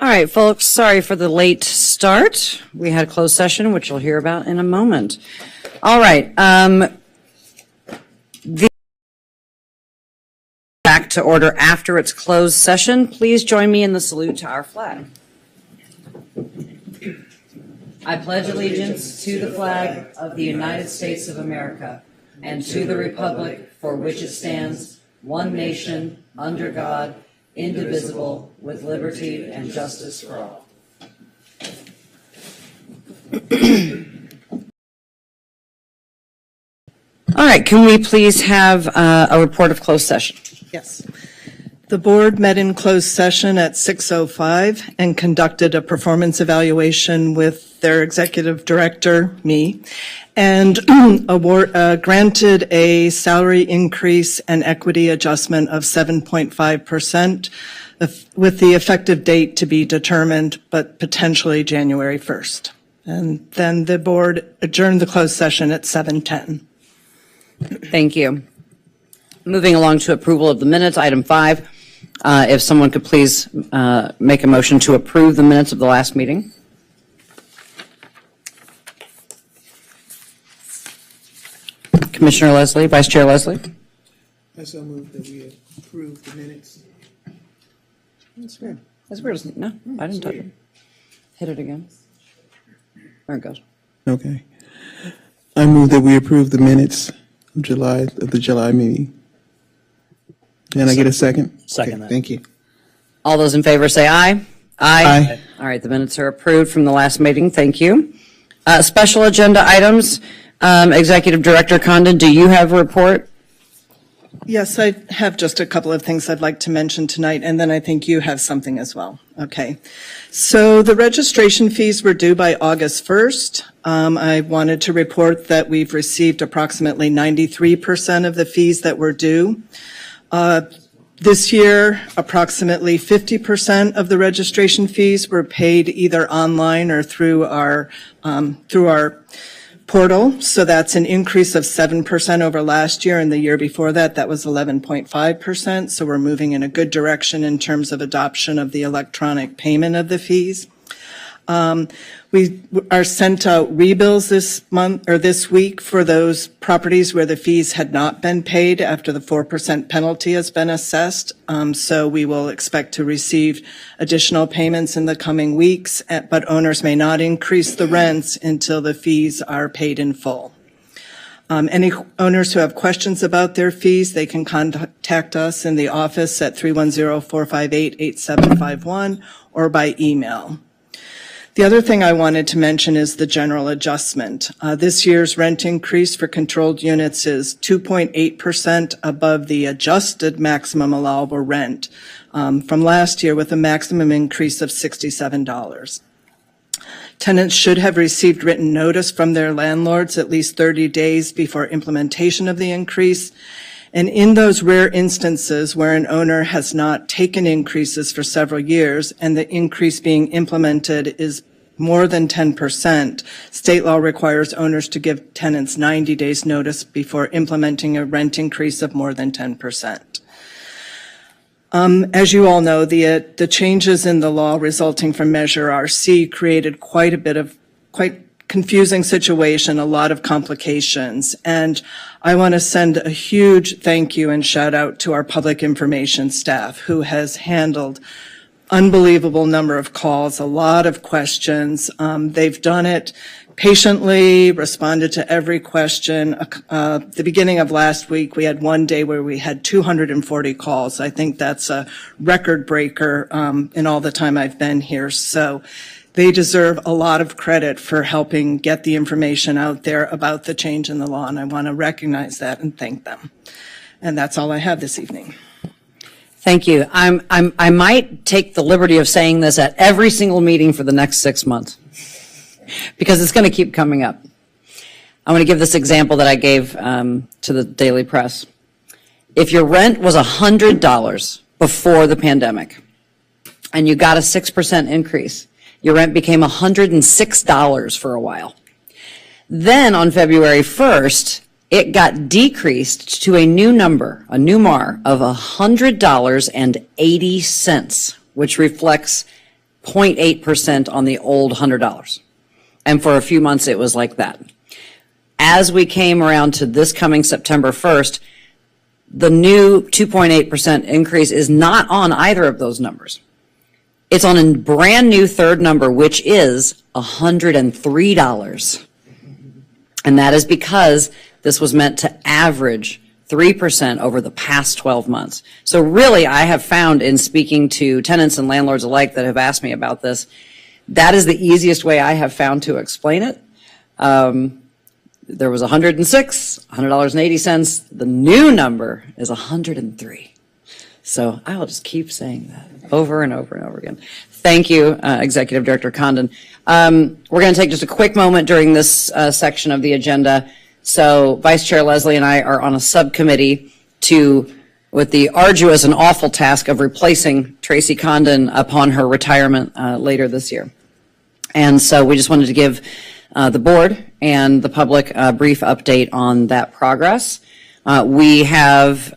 All right, folks, sorry for the late start. We had a closed session, which you'll hear about in a moment. All right. Back to order after its closed session. Please join me in the salute to our flag. I pledge allegiance to the flag of the United States of America and to the republic for which it stands, one nation, under God, indivisible, with liberty and justice for all. All right, can we please have a report of closed session? Yes. The board met in closed session at 6:05 and conducted a performance evaluation with their executive director, me, and granted a salary increase and equity adjustment of 7.5%, with the effective date to be determined, but potentially January 1st. And then the board adjourned the closed session at 7:10. Thank you. Moving along to approval of the minutes, item 5. If someone could please make a motion to approve the minutes of the last meeting. Commissioner Leslie, Vice Chair Leslie. I so move that we approve the minutes. That's weird. That's weird, isn't it? No, I didn't touch it. Hit it again. There it goes. Okay. I move that we approve the minutes of the July meeting. Can I get a second? Second Okay, that. thank you. All those in favor say aye. Aye. All right, the minutes are approved from the last meeting. Thank you. Special agenda items. Executive Director Condon, do you have a report? Yes, I have just a couple of things I'd like to mention tonight, and then I think you have something as well. Okay. So the registration fees were due by August 1st. I wanted to report that we've received approximately 93% of the fees that were due. This year, approximately 50% of the registration fees were paid either online or through our portal. So that's an increase of 7% over last year, and the year before that, that was 11.5%. So we're moving in a good direction in terms of adoption of the electronic payment of the fees. We are sent out rebills this month or this week for those properties where the fees had not been paid after the 4% penalty has been assessed. So we will expect to receive additional payments in the coming weeks, but owners may not increase the rents until the fees are paid in full. Any owners who have questions about their fees, they can contact us in the office at 310-458-8751 or by email. The other thing I wanted to mention is the general adjustment. This year's rent increase for controlled units is 2.8% above the adjusted maximum allowable rent from last year, with a maximum increase of $67. Tenants should have received written notice from their landlords at least 30 days before implementation of the increase. And in those rare instances where an owner has not taken increases for several years and the increase being implemented is more than 10%, state law requires owners to give tenants 90 days notice before implementing a rent increase of more than 10%. As you all know, the changes in the law resulting from Measure RC created quite confusing situation, a lot of complications. And I want to send a huge thank you and shout out to our public information staff, who has handled unbelievable number of calls, a lot of questions. They've done it patiently, responded to every question. The beginning of last week, we had one day where we had 240 calls. I think that's a record breaker in all the time I've been here. So they deserve a lot of credit for helping get the information out there about the change in the law, and I want to recognize that and thank them. And that's all I have this evening. Thank you. I might take the liberty of saying this at every single meeting for the next 6 months, because it's going to keep coming up. I want to give this example that I gave to the Daily Press. If your rent was $100 before the pandemic and you got a 6% increase, your rent became $106 for a while. Then on February 1st, it got decreased to a new number, a new MAR of $100.80, which reflects 0.8% on the old $100. And for a few months, it was like that. As we came around to this coming September 1st, the new 2.8% increase is not on either of those numbers. It's on a brand new third number, which is $103. And that is because this was meant to average 3% over the past 12 months. So really, I have found in speaking to tenants and landlords alike that have asked me about this, that is the easiest way I have found to explain it. There was $106.80. The new number is $103. So I will just keep saying that over and over and over again. Thank you, Executive Director Condon. We're going to take just a quick moment during this section of the agenda. So Vice Chair Leslie and I are on a subcommittee with the arduous and awful task of replacing Tracy Condon upon her retirement later this year. And so we just wanted to give the board and the public a brief update on that progress. We have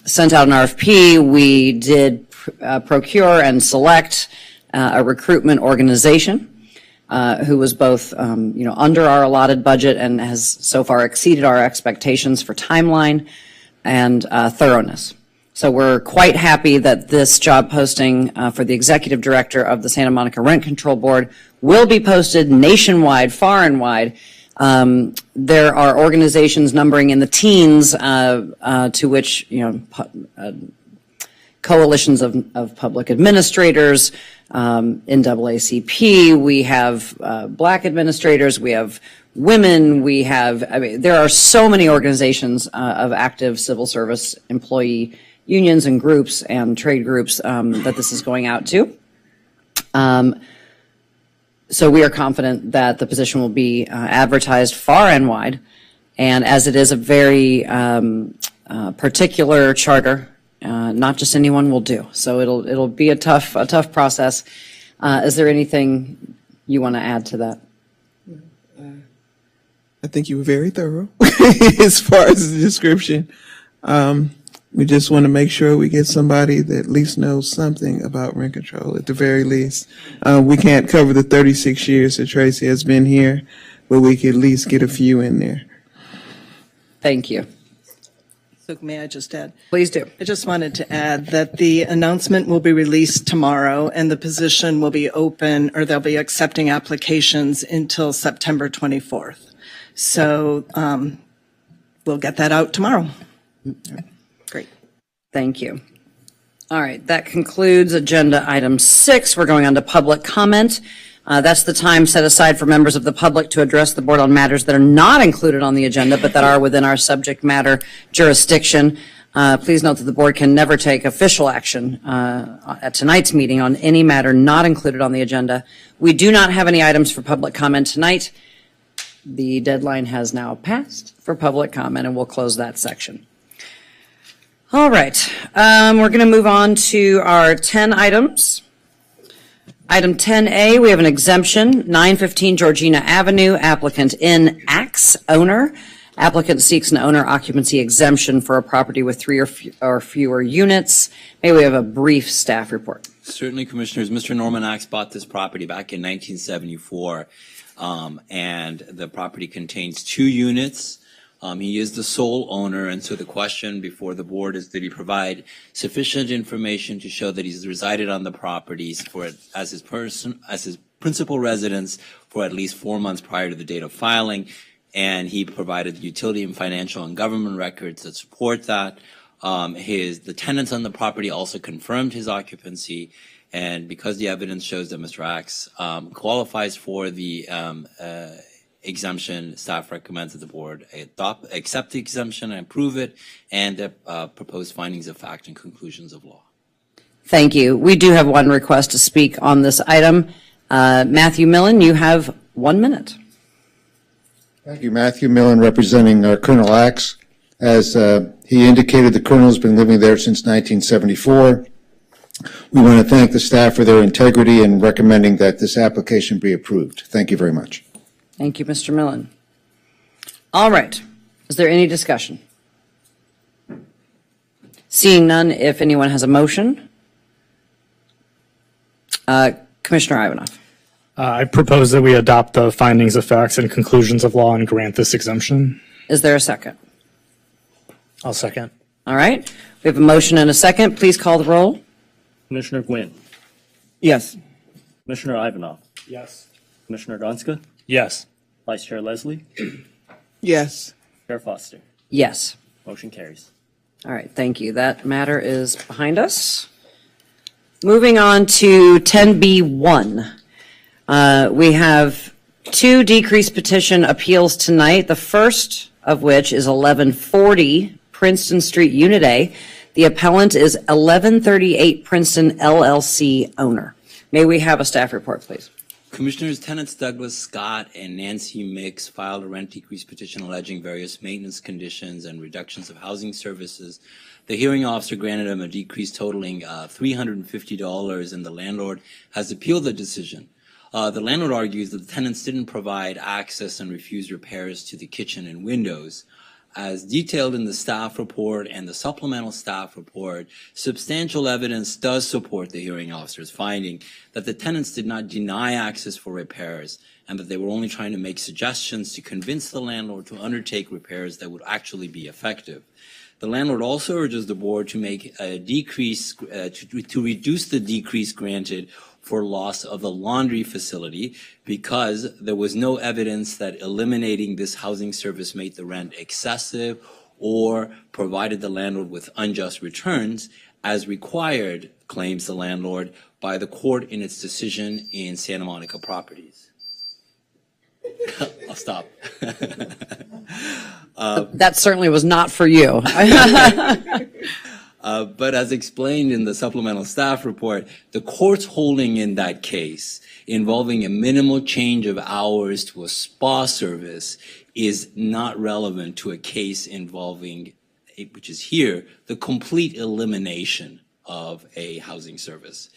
sent out an RFP. We did procure and select a recruitment organization who was both under our allotted budget and has so far exceeded our expectations for timeline and thoroughness. So we're quite happy that this job posting for the executive director of the Santa Monica Rent Control Board will be posted nationwide, far and wide. There are organizations numbering in the teens to which, coalitions of public administrators, NAACP, we have black administrators, we have women, there are so many organizations of active civil service employee unions and groups and trade groups that this is going out to. So we are confident that the position will be advertised far and wide. And as it is a very particular charter, not just anyone will do. So it'll be a tough process. Is there anything you want to add to that? I think you were very thorough as far as the description. We just want to make sure we get somebody that at least knows something about rent control at the very least. We can't cover the 36 years that Tracy has been here, but we can at least get a few in there. Thank you. So may I just add? Please do. I just wanted to add that the announcement will be released tomorrow and the position will be open, or they'll be accepting applications until September 24th. So we'll get that out tomorrow. Great. Thank you. All right, that concludes agenda item 6. We're going on to public comment. That's the time set aside for members of the public to address the board on matters that are not included on the agenda, but that are within our subject matter jurisdiction. Please note that the board can never take official action at tonight's meeting on any matter not included on the agenda. We do not have any items for public comment tonight. The deadline has now passed for public comment, and we'll close that section. All right, we're going to move on to our 10 items. Item 10A, we have an exemption, 915 Georgina Avenue, applicant in Axe, owner. Applicant seeks an owner occupancy exemption for a property with 3 or fewer units. May we have a brief staff report? Certainly, Commissioners. Mr. Norman Axe bought this property back in 1974, and the property contains 2 units. He is the sole owner, and so the question before the board is, did he provide sufficient information to show that he's resided on the properties as his principal residence for at least 4 months prior to the date of filing, and he provided the utility and financial and government records that support that. The tenants on the property also confirmed his occupancy, and because the evidence shows that Mr. Axe qualifies for the exemption, staff recommends that the board accept the exemption and approve it, and propose findings of fact and conclusions of law. Thank you. We do have one request to speak on this item. Matthew Millen, you have 1 minute. Thank you. Matthew Millen, representing Colonel Axe. As he indicated, the Colonel has been living there since 1974. We want to thank the staff for their integrity in recommending that this application be approved. Thank you very much. Thank you, Mr. Millen. All right. Is there any discussion? Seeing none, if anyone has a motion. Commissioner Ivanov. I propose that we adopt the findings of facts and conclusions of law and grant this exemption. Is there a second? I'll second. All right. We have a motion and a second. Please call the roll. Commissioner Gwynn, Yes. Commissioner Ivanov, Yes. Commissioner Gonska, Yes. Vice Chair Leslie, Yes. Chair Foster. Yes. Motion carries. All right, thank you. That matter is behind us. Moving on to 10B1. We have two decrease petition appeals tonight, the first of which is 1140 Princeton Street, Unit A. The appellant is 1138 Princeton LLC owner. May we have a staff report, please? Commissioners, tenants Douglas Scott and Nancy Mix filed a rent decrease petition alleging various maintenance conditions and reductions of housing services. The hearing officer granted them a decrease totaling $350, and the landlord has appealed the decision. The landlord argues that the tenants didn't provide access and refused repairs to the kitchen and windows. As detailed in the staff report and the supplemental staff report, substantial evidence does support the hearing officer's finding that the tenants did not deny access for repairs and that they were only trying to make suggestions to convince the landlord to undertake repairs that would actually be effective. The landlord also urges the board to make a decrease, to reduce the decrease granted for loss of the laundry facility because there was no evidence that eliminating this housing service made the rent excessive or provided the landlord with unjust returns as required, claims the landlord, by the court in its decision in Santa Monica Properties. I'll stop. That certainly was not for you. But as explained in the supplemental staff report, the court's holding in that case involving a minimal change of hours to a spa service is not relevant to a case involving, which is here, the complete elimination of a housing service.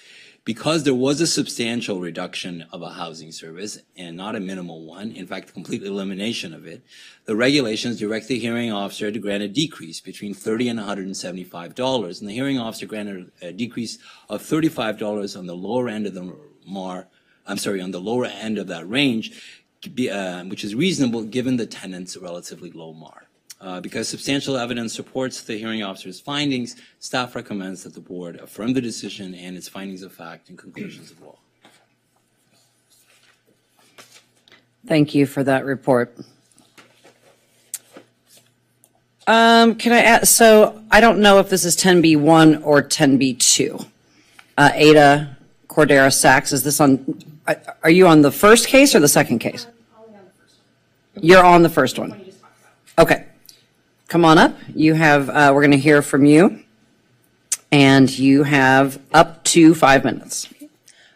Because there was a substantial reduction of a housing service and not a minimal one, in fact, the complete elimination of it, the regulations direct the hearing officer to grant a decrease between $30 and $175. And the hearing officer granted a decrease of $35 on the lower end of the on the lower end of that range, which is reasonable given the tenant's relatively low MAR. Because substantial evidence supports the hearing officer's findings, staff recommends that the board affirm the decision and its findings of fact and conclusions of law. Thank you for that report. Can I add, so I don't know if this is 10B1 or 10B2. Ada Cordera Sachs, is this on, are you on the first case or the second case? You're on the first one. Okay. Come on up. You have, we're going to hear from you. And you have up to 5 minutes.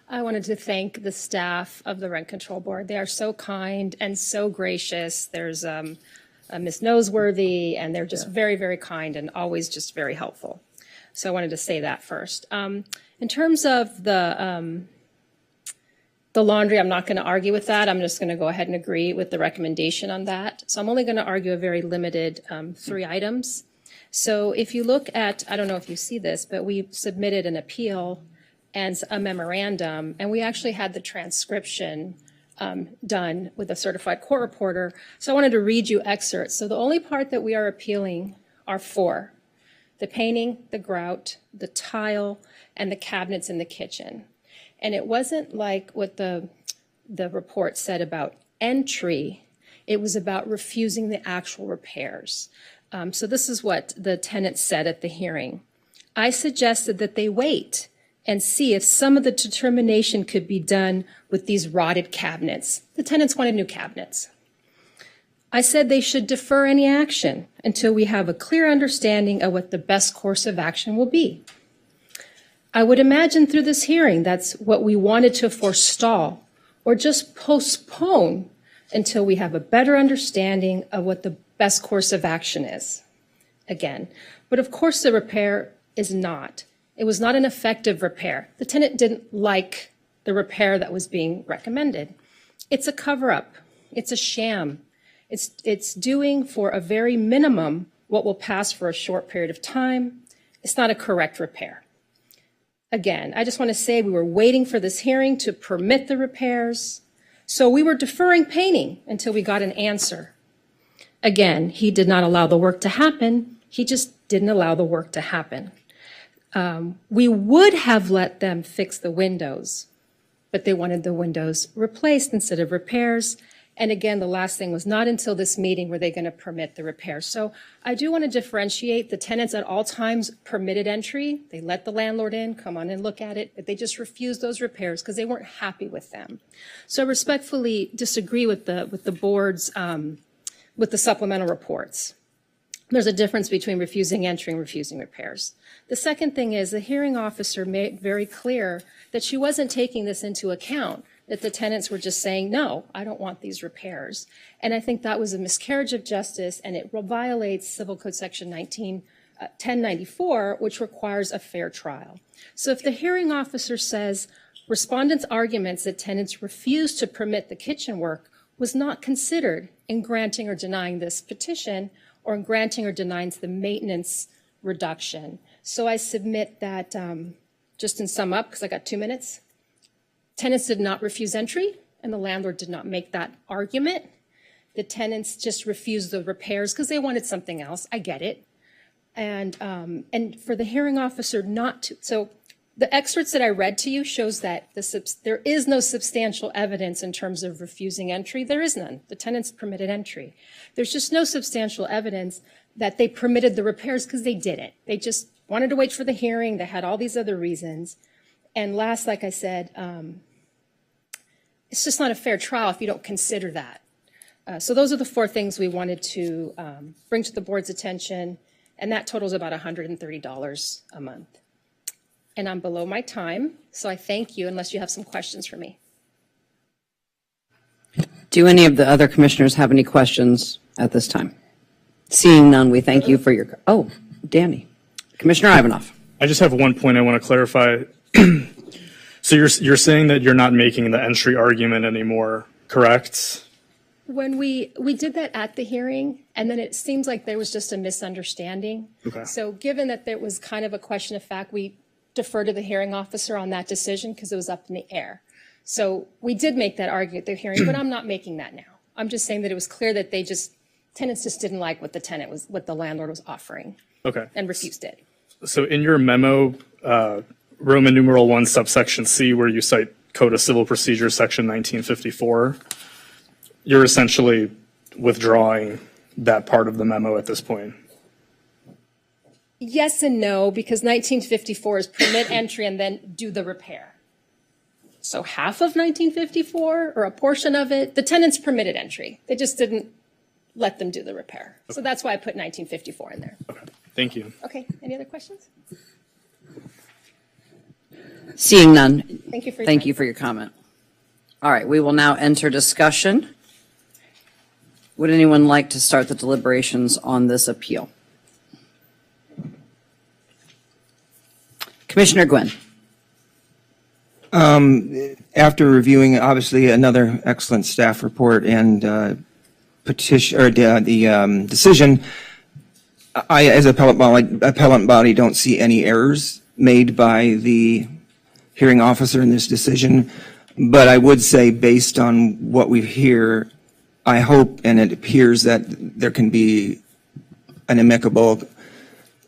I wanted to thank the staff of the Rent Control Board. They are so kind and so gracious. There's Ms. Noseworthy, and they're just very, very kind and always just very helpful. So I wanted to say that first. In terms of the laundry, I'm not going to argue with that. I'm just going to go ahead and agree with the recommendation on that. So I'm only going to argue a very limited 3 items. So if you look at, I don't know if you see this, but we submitted an appeal and a memorandum, and we actually had the transcription done with a certified court reporter. So I wanted to read you excerpts. So the only part that we are appealing are 4: the painting, the grout, the tile, and the cabinets in the kitchen. And it wasn't like what the report said about entry. It was about refusing the actual repairs. So this is what the tenant said at the hearing. I suggested that they wait and see if some of the determination could be done with these rotted cabinets. The tenants wanted new cabinets. I said they should defer any action until we have a clear understanding of what the best course of action will be. I would imagine through this hearing that's what we wanted to forestall or just postpone until we have a better understanding of what the best course of action is. Again, but of course the repair is not. It was not an effective repair. The tenant didn't like the repair that was being recommended. It's a cover-up. It's a sham. It's doing for a very minimum what will pass for a short period of time. It's not a correct repair. Again, I just want to say we were waiting for this hearing to permit the repairs. So we were deferring painting until we got an answer. Again, he did not allow the work to happen. He just didn't allow the work to happen. We would have let them fix the windows, but they wanted the windows replaced instead of repairs. And again, the last thing was not until this meeting were they going to permit the repair. So I do want to differentiate. The tenants at all times permitted entry. They let the landlord in, come on and look at it, but they just refused those repairs because they weren't happy with them. So I respectfully disagree with the board's, with the supplemental reports. There's a difference between refusing entry and refusing repairs. The second thing is the hearing officer made very clear that she wasn't taking this into account, that the tenants were just saying, no, I don't want these repairs. And I think that was a miscarriage of justice, and it violates Civil Code Section 1094, which requires a fair trial. So if the hearing officer says respondents' arguments that tenants refused to permit the kitchen work was not considered in granting or denying this petition, or in granting or denying the maintenance reduction. So I submit that, just in sum up, because I got 2 minutes, tenants did not refuse entry, and the landlord did not make that argument. The tenants just refused the repairs because they wanted something else. I get it. And for the hearing officer not to, so the excerpts that I read to you shows that there is no substantial evidence in terms of refusing entry. There is none. The tenants permitted entry. There's just no substantial evidence that they permitted the repairs because they didn't. They just wanted to wait for the hearing. They had all these other reasons. And last, like I said, it's just not a fair trial if you don't consider that. So those are the 4 things we wanted to bring to the board's attention, and that totals about $130 a month. And I'm below my time, so I thank you unless you have some questions for me. Do any of the other commissioners have any questions at this time? Seeing none, we thank you for your, oh, Danny. Commissioner Ivanov. I just have one point I want to clarify. So you're saying that you're not making the entry argument anymore, correct? When we did that at the hearing, and then it seems like there was just a misunderstanding. Okay. So given that there was kind of a question of fact, we deferred to the hearing officer on that decision because it was up in the air. So we did make that argument at the hearing, but I'm not making that now. I'm just saying that it was clear that tenants just didn't like what the landlord was offering. Okay. And refused it. So in your memo, Roman numeral 1 subsection C, where you cite Code of Civil Procedure section 1954, you're essentially withdrawing that part of the memo at this point. Yes and no, because 1954 is permit entry and then do the repair. So half of 1954 or a portion of it, the tenants permitted entry. They just didn't let them do the repair. Okay. So that's why I put 1954 in there. Okay, thank you. Okay, any other questions? Seeing none. Thank you for your Thank time. you for your comment. All right, we will now enter discussion. Would anyone like to start the deliberations on this appeal? Commissioner Gwynn. After reviewing, obviously, another excellent staff report and petition or the decision, I, as appellant body, don't see any errors made by the hearing officer in this decision. But I would say, based on what we hear, I hope and it appears that there can be an amicable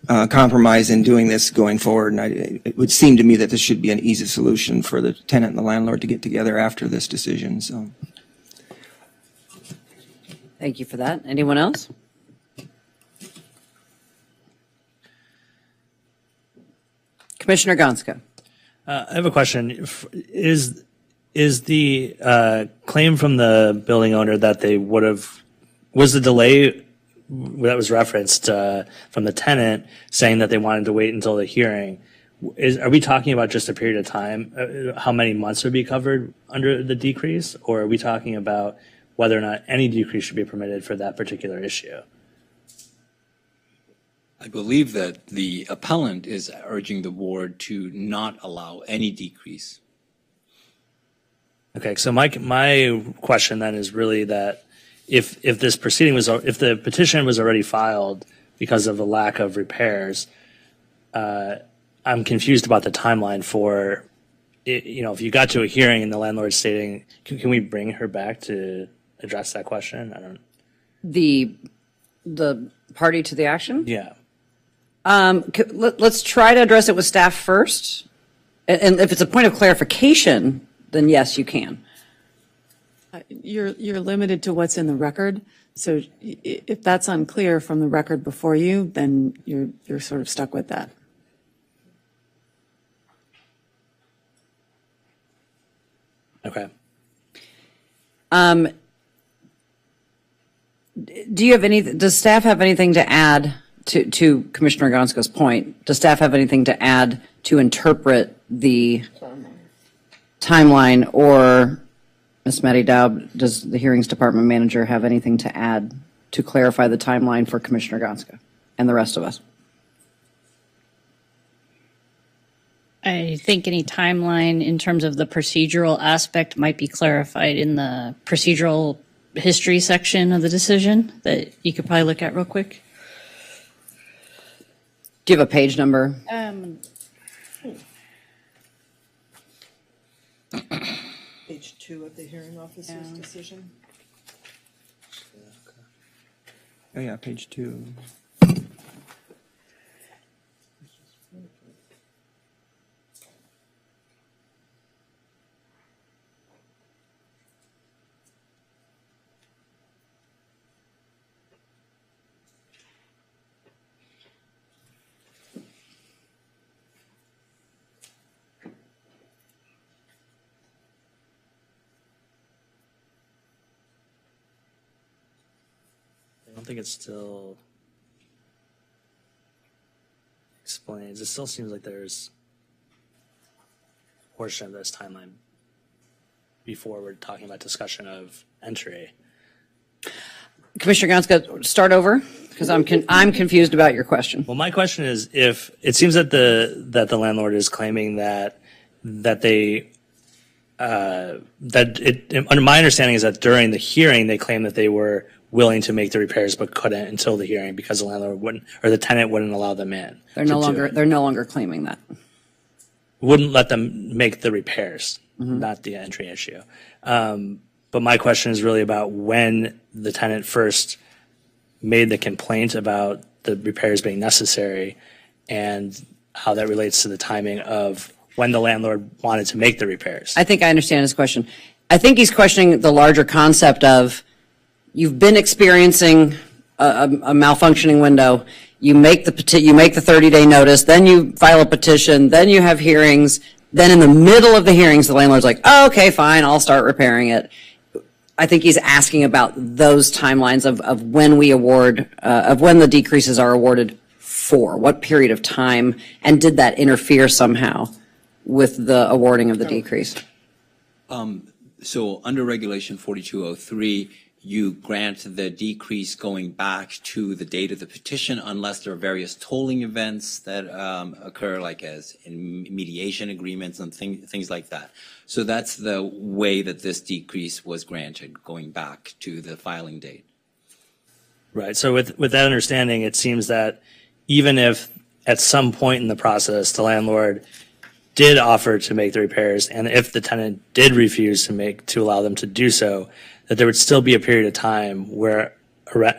compromise in doing this going forward. And it would seem to me that this should be an easy solution for the tenant and the landlord to get together after this decision. So, Thank you for that. Anyone else? Commissioner Gonska. I have a question. Is the claim from the building owner that they would have, was the delay that was referenced from the tenant saying that they wanted to wait until the hearing, are we talking about just a period of time? How many months would be covered under the decrease? Or are we talking about whether or not any decrease should be permitted for that particular issue? I believe that the appellant is urging the board to not allow any decrease. Okay, so my question then is really that if this proceeding was, if the petition was already filed because of the lack of repairs, I'm confused about the timeline for, if you got to a hearing and the landlord stating, can we bring her back to address that question? I don't, The party to the action? yeah. Let's try to address it with staff first. And if it's a point of clarification, then yes, you can. You're limited to what's in the record. So if that's unclear from the record before you, then you're sort of stuck with that. Okay. Does staff have anything to add to Commissioner Gonska's point? Does staff have anything to add to interpret the timeline, or Ms. Maddie Daub, does the hearings department manager have anything to add to clarify the timeline for Commissioner Gonska and the rest of us? I think any timeline in terms of the procedural aspect might be clarified in the procedural history section of the decision that you could probably look at real quick. Do you have a page number? Page 2 of the hearing officer's decision. Oh, yeah, page 2. I don't think it still explains. It still seems like there's a portion of this timeline before we're talking about discussion of entry. Commissioner Gonska, start over, because I'm confused about your question. Well, my question is, if it seems that the landlord is claiming under my understanding is that during the hearing they claimed that they were willing to make the repairs but couldn't until the hearing because the landlord wouldn't, or the tenant wouldn't allow them in. They're no longer claiming that. Wouldn't let them make the repairs, not the entry issue. But my question is really about when the tenant first made the complaint about the repairs being necessary and how that relates to the timing of when the landlord wanted to make the repairs. I think I understand his question. I think he's questioning the larger concept of you've been experiencing a malfunctioning window. You make the 30-day notice, then you file a petition, then you have hearings. Then in the middle of the hearings, the landlord's like, oh, okay, fine, I'll start repairing it. I think he's asking about those timelines of when we award, of when the decreases are awarded for, what period of time, and did that interfere somehow with the awarding of the decrease? So under Regulation 4203, you grant the decrease going back to the date of the petition unless there are various tolling events that occur, like as in mediation agreements and things like that. So that's the way that this decrease was granted, going back to the filing date. Right. So with that understanding, it seems that even if at some point in the process the landlord did offer to make the repairs, and if the tenant did refuse to allow them to do so, that there would still be a period of time where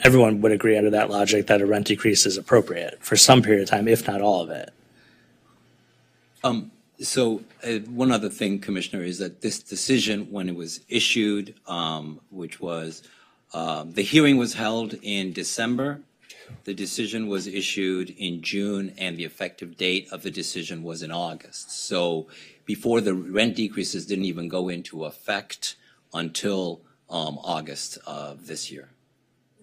everyone would agree under that logic that a rent decrease is appropriate for some period of time, if not all of it. So one other thing, Commissioner, is that this decision, when it was issued, which was, the hearing was held in December, the decision was issued in June, and the effective date of the decision was in August. So before the rent decreases didn't even go into effect until August of this year.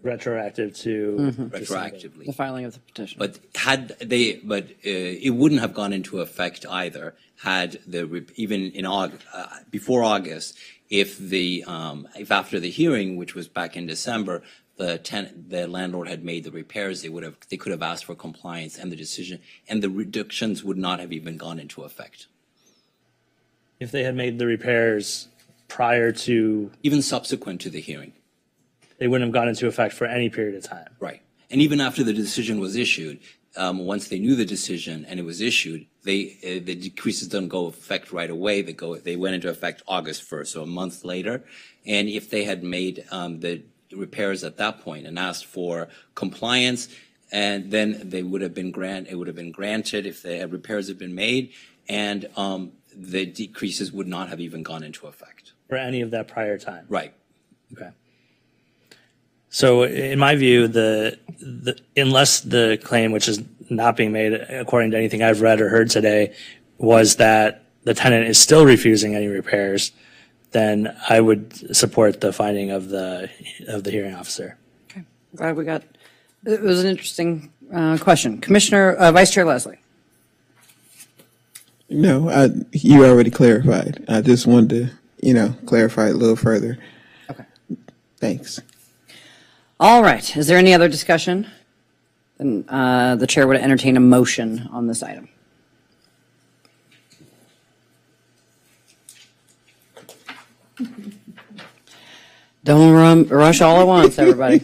Retroactive to Retroactively. The filing of the petition. But it wouldn't have gone into effect either had even in August, before August, if after the hearing, which was back in December, the landlord had made the repairs, they could have asked for compliance, and the decision and the reductions would not have even gone into effect. If they had made the repairs prior to, even subsequent to the hearing. They wouldn't have gone into effect for any period of time. Right. And even after the decision was issued, once they knew the decision and it was issued, the decreases don't go effect right away. They went into effect August 1st, so a month later. And if they had made the repairs at that point and asked for compliance, and then they would have been granted if the repairs had been made, and the decreases would not have even gone into effect. For any of that prior time. Right. Okay. So in my view, unless the claim, which is not being made according to anything I've read or heard today, was that the tenant is still refusing any repairs, then I would support the finding of the hearing officer. Okay. Glad we got, it was an interesting question. Vice Chair Leslie. No, you already clarified. I just wanted to, clarify it a little further. Okay. Thanks. All right. Is there any other discussion? Then the chair would entertain a motion on this item. Don't rush all at once, everybody.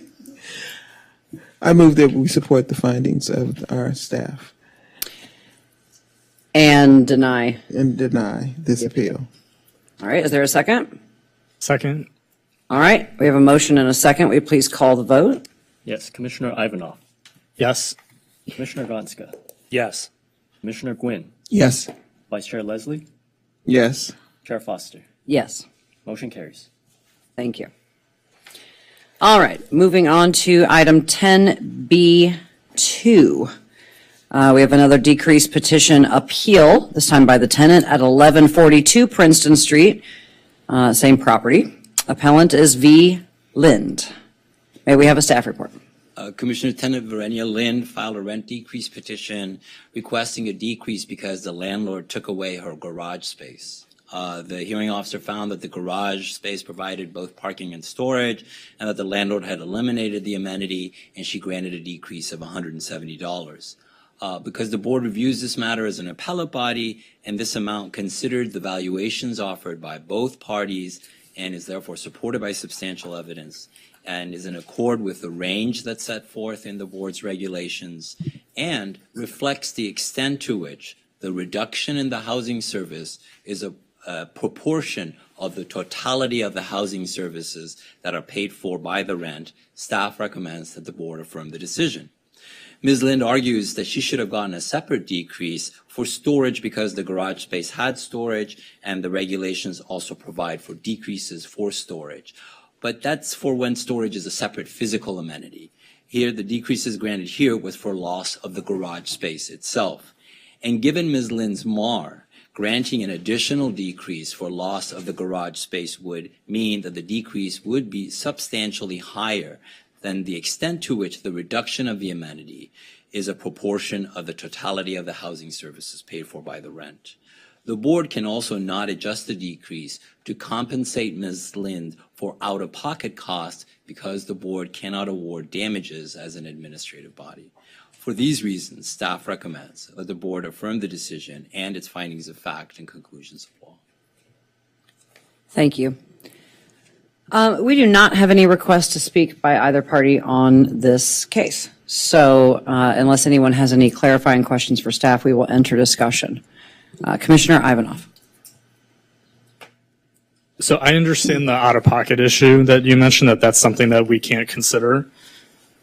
I move that we support the findings of our staff And deny. this appeal. All right. Is there a second? Second. All right. We have a motion and a second. Will you please call the vote? Yes, Commissioner Ivanov, Yes. Commissioner Gonska, Yes. Commissioner Gwynn, Yes. Vice Chair Leslie, Yes. Chair Foster. Yes. Motion carries. Thank you. All right, moving on to item 10B2. We have another decrease petition appeal, this time by the tenant at 1142 Princeton Street, same property. Appellant is V. Lind. May we have a staff report? Commissioner Tenant Verenia Lind filed a rent decrease petition requesting a decrease because the landlord took away her garage space. The hearing officer found that the garage space provided both parking and storage, and that the landlord had eliminated the amenity, and she granted a decrease of $170. Because the board reviews this matter as an appellate body, and this amount considered the valuations offered by both parties, and is therefore supported by substantial evidence, and is in accord with the range that's set forth in the board's regulations, and reflects the extent to which the reduction in the housing service is a proportion of the totality of the housing services that are paid for by the rent. Staff recommends that the board affirm the decision. Ms. Lind argues that she should have gotten a separate decrease for storage because the garage space had storage, and the regulations also provide for decreases for storage. But that's for when storage is a separate physical amenity. Here, the decreases granted here was for loss of the garage space itself. And given Ms. Lind's MAR, granting an additional decrease for loss of the garage space would mean that the decrease would be substantially higher than the extent to which the reduction of the amenity is a proportion of the totality of the housing services paid for by the rent. The board can also not adjust the decrease to compensate Ms. Lind for out-of-pocket costs because the board cannot award damages as an administrative body. For these reasons, staff recommends that the board affirm the decision and its findings of fact and conclusions of law. Thank you. We do not have any requests to speak by either party on this case. So unless anyone has any clarifying questions for staff, we will enter discussion. Commissioner Ivanov. So I understand the out-of-pocket issue that you mentioned, that's something that we can't consider.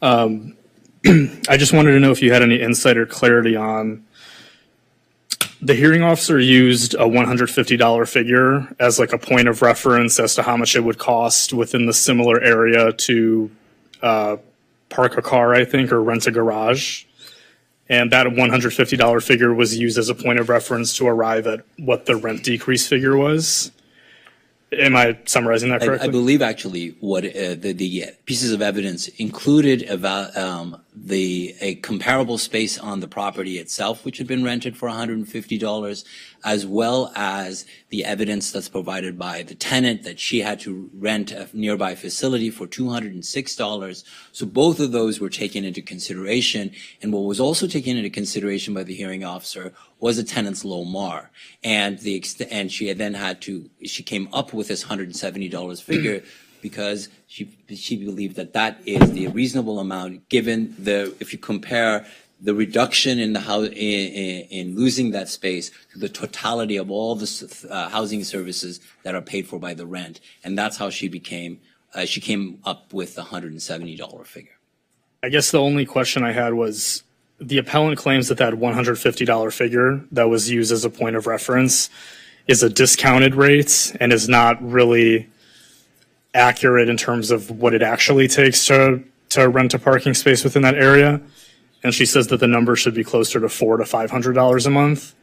I just wanted to know if you had any insight or clarity on the hearing officer used a $150 figure as like a point of reference as to how much it would cost within the similar area to park a car, I think, or rent a garage. And that $150 figure was used as a point of reference to arrive at what the rent decrease figure was. Am I summarizing that correctly? I believe actually what the pieces of evidence included about a comparable space on the property itself, which had been rented for $150, as well as the evidence that's provided by the tenant that she had to rent a nearby facility for $206. So both of those were taken into consideration. And what was also taken into consideration by the hearing officer was a tenant's low MAR. And she came up with this $170 figure because she believed that that is the reasonable amount, given if you compare the reduction in in losing that space to the totality of all the housing services that are paid for by the rent. And that's how she came up with the $170 figure. I guess the only question I had was, the appellant claims that that $150 figure that was used as a point of reference is a discounted rate and is not really accurate in terms of what it actually takes to rent a parking space within that area. And she says that the number should be closer to $400 to $500 a month,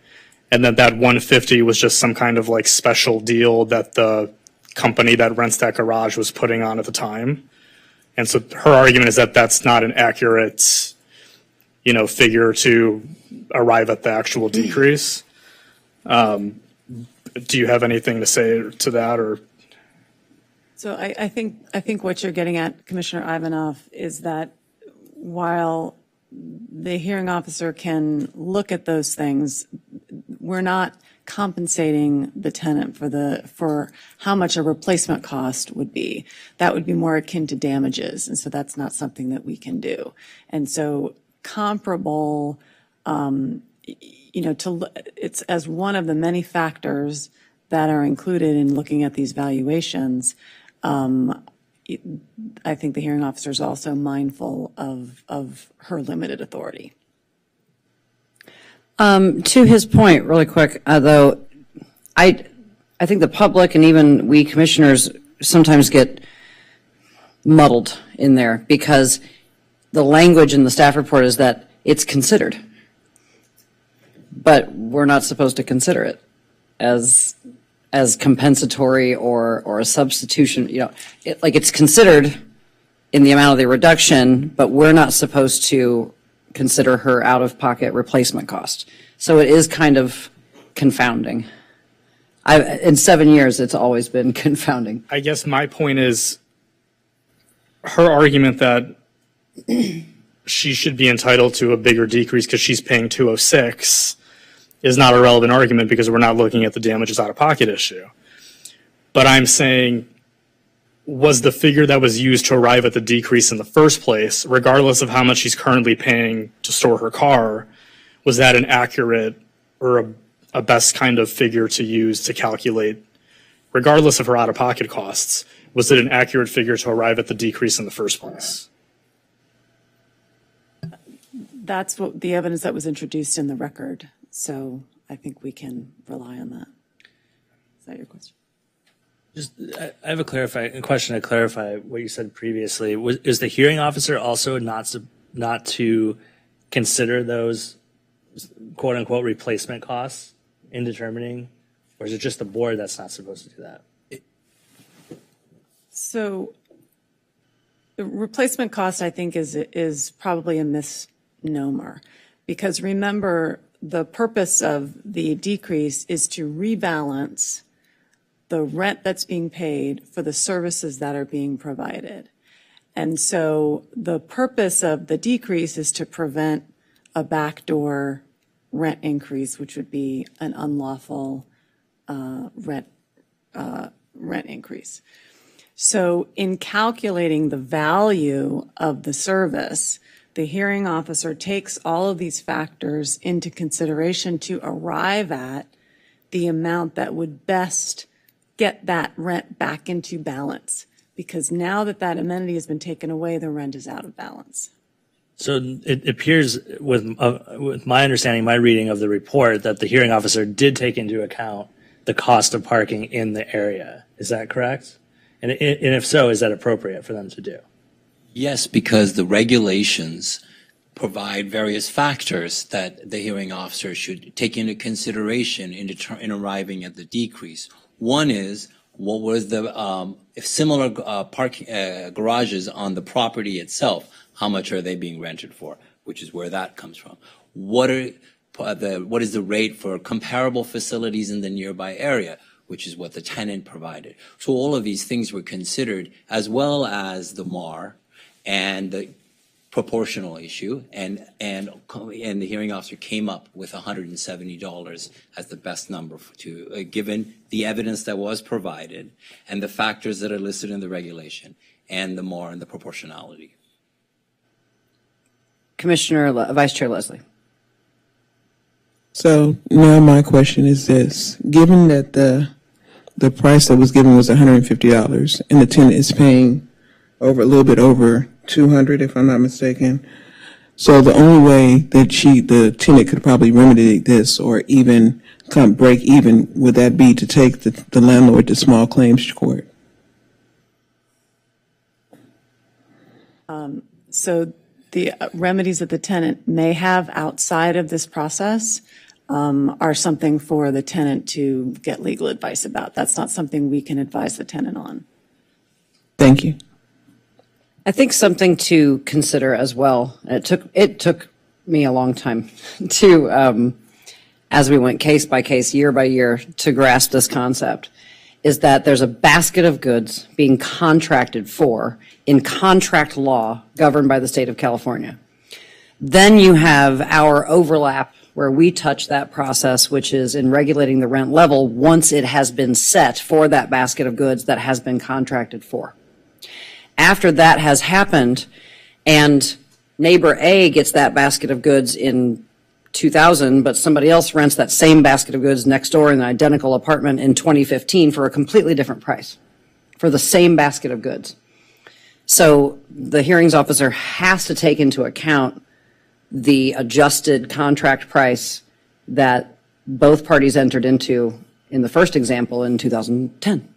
and that $150 was just some kind of like special deal that the company that rents that garage was putting on at the time. And so her argument is that that's not an accurate, figure to arrive at the actual decrease. Do you have anything to say to that, or? So I think what you're getting at, Commissioner Ivanov, is that while the hearing officer can look at those things, we're not compensating the tenant for how much a replacement cost would be. That would be more akin to damages, and so that's not something that we can do. And so comparable, it's as one of the many factors that are included in looking at these valuations. I think the hearing officer is also mindful of her limited authority. To his point, really quick, though, I think the public and even we commissioners sometimes get muddled in there because the language in the staff report is that it's considered, but we're not supposed to consider it as compensatory or a substitution. It's considered in the amount of the reduction, but we're not supposed to consider her out-of-pocket replacement cost. So it is kind of confounding. In 7 years, it's always been confounding. I guess my point is her argument that she should be entitled to a bigger decrease because she's paying $206 is not a relevant argument because we're not looking at the damages out-of-pocket issue. But I'm saying, was the figure that was used to arrive at the decrease in the first place, regardless of how much she's currently paying to store her car, was that an accurate or a best kind of figure to use to calculate, regardless of her out-of-pocket costs? Was it an accurate figure to arrive at the decrease in the first place? That's what the evidence that was introduced in the record. So I think we can rely on that. Is that your question? I have a question to clarify what you said previously. Is the hearing officer also not to consider those quote unquote replacement costs in determining, or is it just the board that's not supposed to do that? So the replacement cost, I think, is probably a misnomer, because remember, the purpose of the decrease is to rebalance the rent that's being paid for the services that are being provided. And so the purpose of the decrease is to prevent a backdoor rent increase, which would be an unlawful rent increase. So in calculating the value of the service, the hearing officer takes all of these factors into consideration to arrive at the amount that would best get that rent back into balance. Because now that that amenity has been taken away, the rent is out of balance. So it appears with my understanding, my reading of the report, that the hearing officer did take into account the cost of parking in the area. Is that correct? And if so, is that appropriate for them to do? Yes, because the regulations provide various factors that the hearing officer should take into consideration in arriving at the decrease. One is, what was the, if similar garages on the property itself, how much are they being rented for, which is where that comes from. What is the rate for comparable facilities in the nearby area, which is what the tenant provided. So all of these things were considered, as well as the MAR and proportional issue, and the hearing officer came up with $170 as the best number to, given the evidence that was provided and the factors that are listed in the regulation and the proportionality. Vice Chair Leslie. So now my question is this: given that the price that was given was $150, and the tenant is paying a little bit over $200, if I'm not mistaken. So the only way that the tenant could probably remedy this or even break even, would that be to take the landlord to small claims court? So the remedies that the tenant may have outside of this process are something for the tenant to get legal advice about. That's not something we can advise the tenant on. Thank you. I think something to consider as well, and it took me a long time to, as we went case by case, year by year, to grasp this concept, is that there's a basket of goods being contracted for in contract law governed by the state of California. Then you have our overlap where we touch that process, which is in regulating the rent level once it has been set for that basket of goods that has been contracted for. After that has happened and neighbor A gets that basket of goods in 2000, but somebody else rents that same basket of goods next door in an identical apartment in 2015 for a completely different price for the same basket of goods. So the hearings officer has to take into account the adjusted contract price that both parties entered into in the first example in 2010.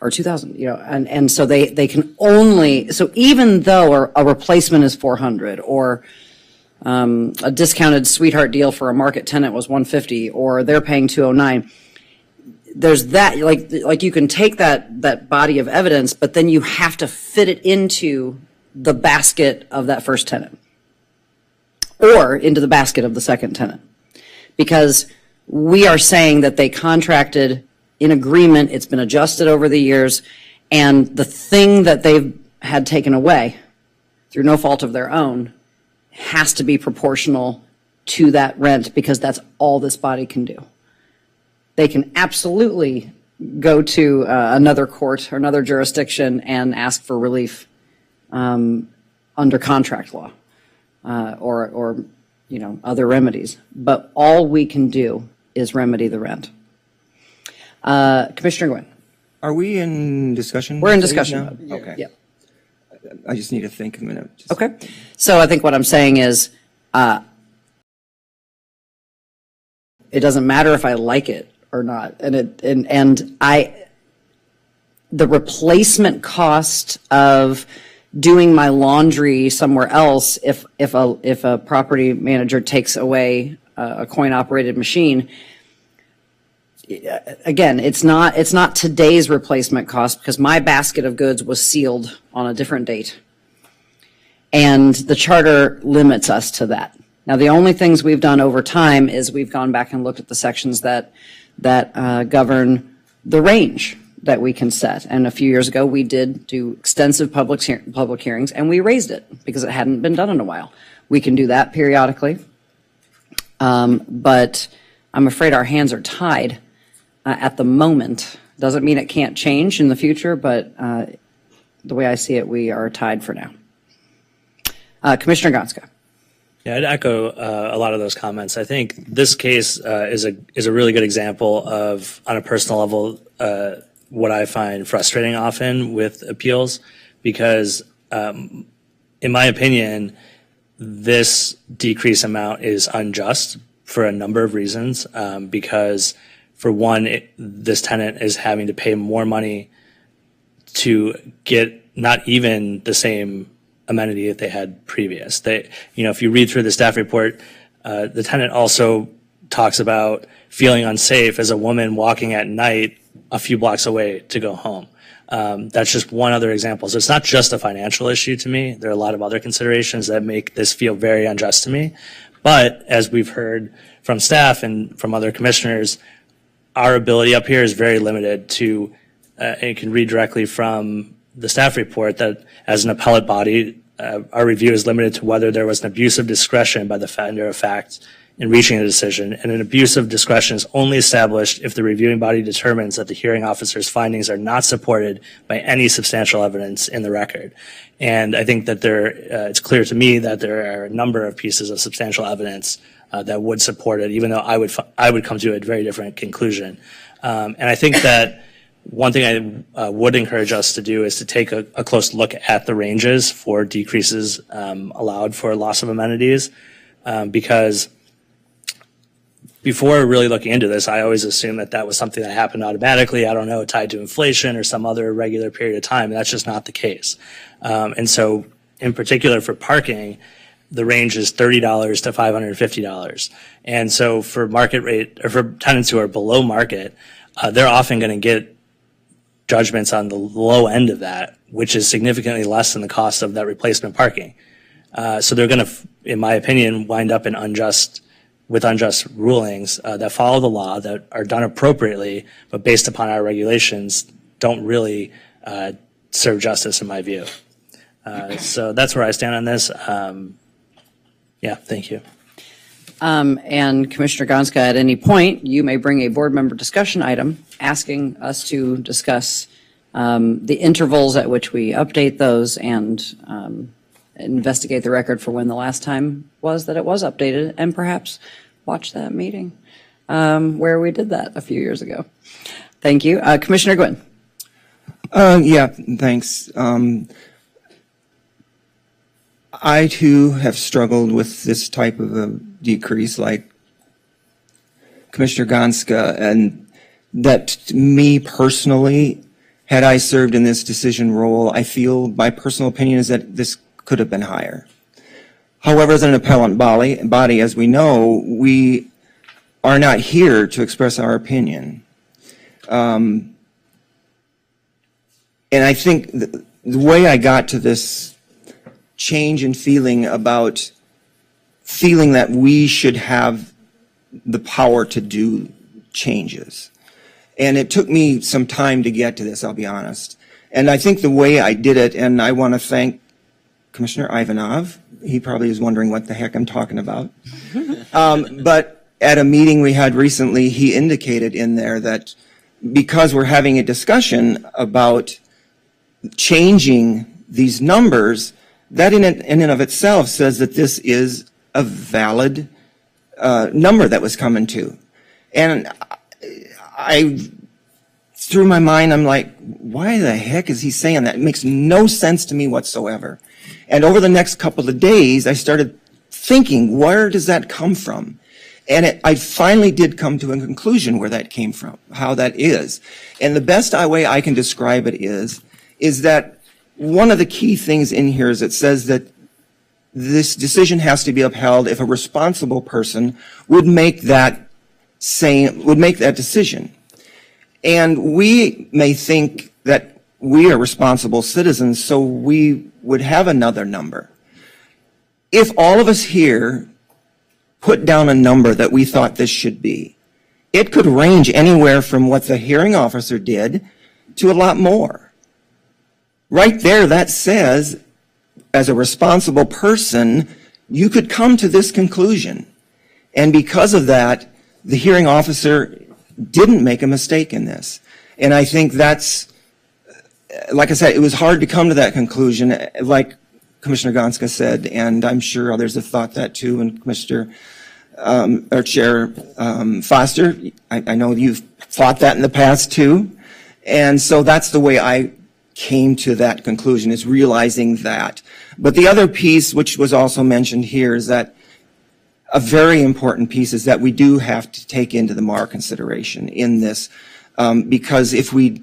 Or 2000, and so they can only, so even though a replacement is 400 or a discounted sweetheart deal for a market tenant was 150 or they're paying 209, there's that, like you can take that body of evidence, but then you have to fit it into the basket of that first tenant or into the basket of the second tenant, because we are saying that they contracted in agreement, it's been adjusted over the years, and the thing that they've had taken away through no fault of their own has to be proportional to that rent, because that's all this body can do. They can absolutely go to another court or another jurisdiction and ask for relief under contract law or other remedies, but all we can do is remedy the rent. Commissioner Nguyen. Are we in discussion? We're in stage discussion now? mode. Okay. Yep. I just need to think a minute. Okay. So I think what I'm saying is, it doesn't matter if I like it or not, the replacement cost of doing my laundry somewhere else, if a property manager takes away a coin-operated machine. Again, it's not today's replacement cost, because my basket of goods was sealed on a different date. And the charter limits us to that. Now, the only things we've done over time is we've gone back and looked at the sections that govern the range that we can set. And a few years ago, we did do extensive public hearings, and we raised it because it hadn't been done in a while. We can do that periodically. But I'm afraid our hands are tied at the moment. Doesn't mean it can't change in the future, but the way I see it, we are tied for now. Commissioner Gonska. Yeah, I'd echo a lot of those comments. I think this case is a really good example of, on a personal level, what I find frustrating often with appeals, because in my opinion, this decrease amount is unjust for a number of reasons, because for one, this tenant is having to pay more money to get not even the same amenity that they had previous. If you read through the staff report, the tenant also talks about feeling unsafe as a woman walking at night a few blocks away to go home. That's just one other example. So it's not just a financial issue to me. There are a lot of other considerations that make this feel very unjust to me. But as we've heard from staff and from other commissioners, our ability up here is very limited to, and you can read directly from the staff report, that as an appellate body, our review is limited to whether there was an abuse of discretion by the finder of fact in reaching a decision, and an abuse of discretion is only established if the reviewing body determines that the hearing officer's findings are not supported by any substantial evidence in the record. And I think that it's clear to me that there are a number of pieces of substantial evidence that would support it, even though I would come to a very different conclusion. And I think that one thing I would encourage us to do is to take a close look at the ranges for decreases allowed for loss of amenities, because before really looking into this, I always assumed that was something that happened automatically, I don't know, tied to inflation or some other regular period of time. That's just not the case. And so in particular for parking, the range is $30 to $550. And so for market rate, or for tenants who are below market, they're often going to get judgments on the low end of that, which is significantly less than the cost of that replacement parking. So they're going to, in my opinion, wind up in unjust rulings that follow the law, that are done appropriately, but based upon our regulations, don't really serve justice in my view. So that's where I stand on this. Yeah, thank you. And Commissioner Gonska, at any point, you may bring a board member discussion item asking us to discuss the intervals at which we update those and investigate the record for when the last time was that it was updated, and perhaps watch that meeting where we did that a few years ago. Thank you. Commissioner Gwynn. Yeah, thanks. I too have struggled with this type of a decrease like Commissioner Gonska, and that me personally, had I served in this decision role, I feel my personal opinion is that this could have been higher. However, as an appellant body, as we know, we are not here to express our opinion. And I think the way I got to this change in feeling about feeling that we should have the power to do changes. And it took me some time to get to this, I'll be honest. And I think the way I did it, and I want to thank Commissioner Ivanov, he probably is wondering what the heck I'm talking about. But at a meeting we had recently, he indicated in there that because we're having a discussion about changing these numbers, that in and of itself says that this is a valid number that was coming to. And through my mind, I'm like, why the heck is he saying that? It makes no sense to me whatsoever. And over the next couple of days, I started thinking, where does that come from? And I finally did come to a conclusion where that came from, how that is. And the best way I can describe it is that one of the key things in here is it says that this decision has to be upheld if a responsible person would make that decision. And we may think that we are responsible citizens, so we would have another number. If all of us here put down a number that we thought this should be, it could range anywhere from what the hearing officer did to a lot more. Right there, that says, as a responsible person, you could come to this conclusion. And because of that, the hearing officer didn't make a mistake in this. And I think that's, like I said, it was hard to come to that conclusion, like Commissioner Gonska said, and I'm sure others have thought that too, and Commissioner or Chair Foster, I know you've thought that in the past too. And so that's the way I came to that conclusion, is realizing that. But the other piece, which was also mentioned here, is that a very important piece is that we do have to take into the MAR consideration in this, because if we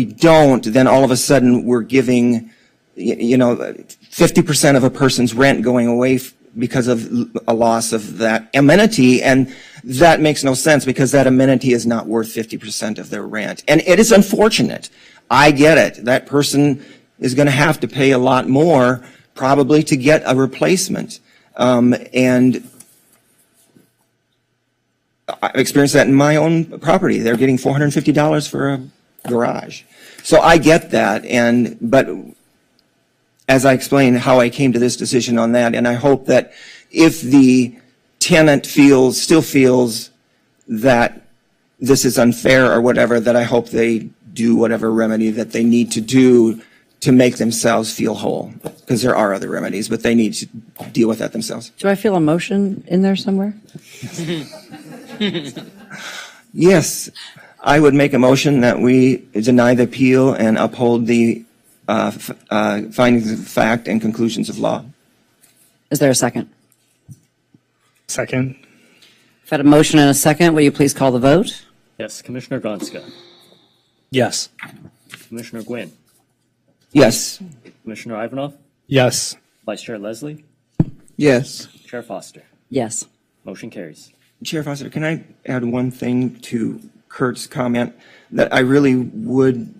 don't, then all of a sudden we're giving, 50% of a person's rent going away because of a loss of that amenity, and that makes no sense because that amenity is not worth 50% of their rent. And it is unfortunate. I get it. That person is going to have to pay a lot more probably to get a replacement. And I've experienced that in my own property. They're getting $450 for a garage. So I get that. But as I explained, how I came to this decision on that. And I hope that if the tenant still feels that this is unfair or whatever, that I hope they do whatever remedy that they need to do to make themselves feel whole. Because there are other remedies, but they need to deal with that themselves. Do I feel a motion in there somewhere? Yes, I would make a motion that we deny the appeal and uphold the findings of fact and conclusions of law. Is there a second? Second. I've had a motion and a second. Will you please call the vote? Yes, Commissioner Gonska, Yes. Commissioner Gwynn, Yes. Commissioner Ivanov, Yes. Vice Chair Leslie, Yes. Chair Foster. Yes. Motion carries. Chair Foster, can I add one thing to Kurt's comment? That I really would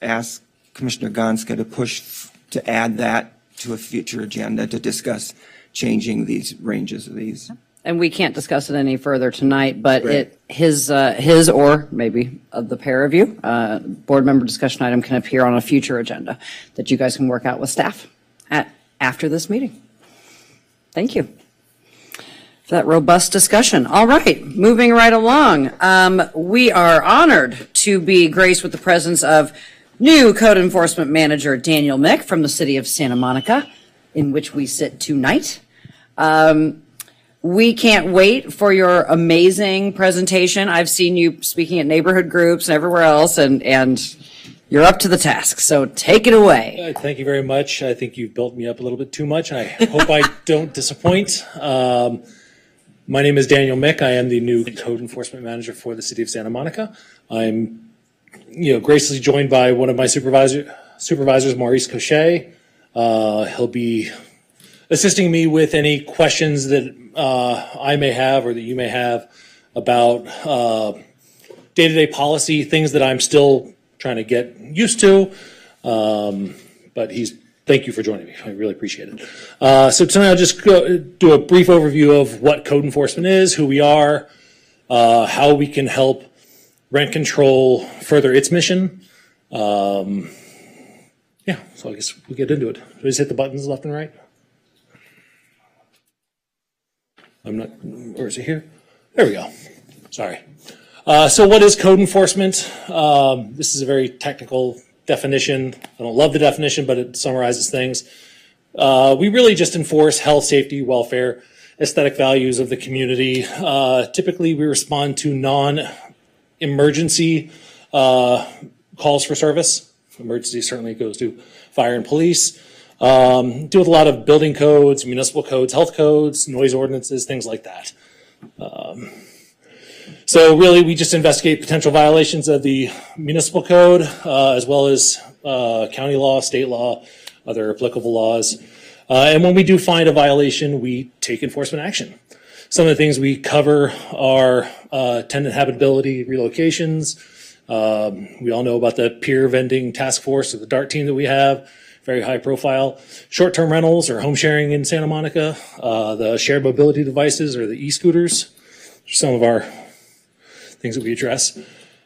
ask Commissioner Gonska to push to add that to a future agenda to discuss changing these ranges of these. And we can't discuss it any further tonight, but Right. his or maybe of the pair of you, board member discussion item can appear on a future agenda that you guys can work out with staff after this meeting. Thank you for that robust discussion. All right, moving right along. We are honored to be graced with the presence of new Code Enforcement Manager Daniel Mick from the city of Santa Monica, in which we sit tonight. We can't wait for your amazing presentation. I've seen you speaking at neighborhood groups and everywhere else, and you're up to the task. So take it away. Thank you very much. I think you've built me up a little bit too much. I hope I don't disappoint. My name is Daniel Mick. I am the new Code Enforcement Manager for the City of Santa Monica. I'm, graciously joined by one of my supervisors, Maurice Cochet. He'll be assisting me with any questions that I may have or that you may have about day-to-day policy, things that I'm still trying to get used to. But thank you for joining me. I really appreciate it. So tonight I'll just do a brief overview of what code enforcement is, who we are, how we can help rent control further its mission. So I guess we'll get into it. Do I just hit the buttons left and right? Or is it here? There we go. Sorry. So what is code enforcement? This is a very technical definition. I don't love the definition, but it summarizes things. We really just enforce health, safety, welfare, aesthetic values of the community. Typically, we respond to non-emergency calls for service. Emergency certainly goes to fire and police. Deal with a lot of building codes, municipal codes, health codes, noise ordinances, things like that. So really, we just investigate potential violations of the municipal code, as well as county law, state law, other applicable laws. And when we do find a violation, we take enforcement action. Some of the things we cover are tenant habitability relocations. We all know about the peer vending task force or the DART team that we have. Very high profile. Short-term rentals or home sharing in Santa Monica, the shared mobility devices or the e-scooters, some of our things that we address.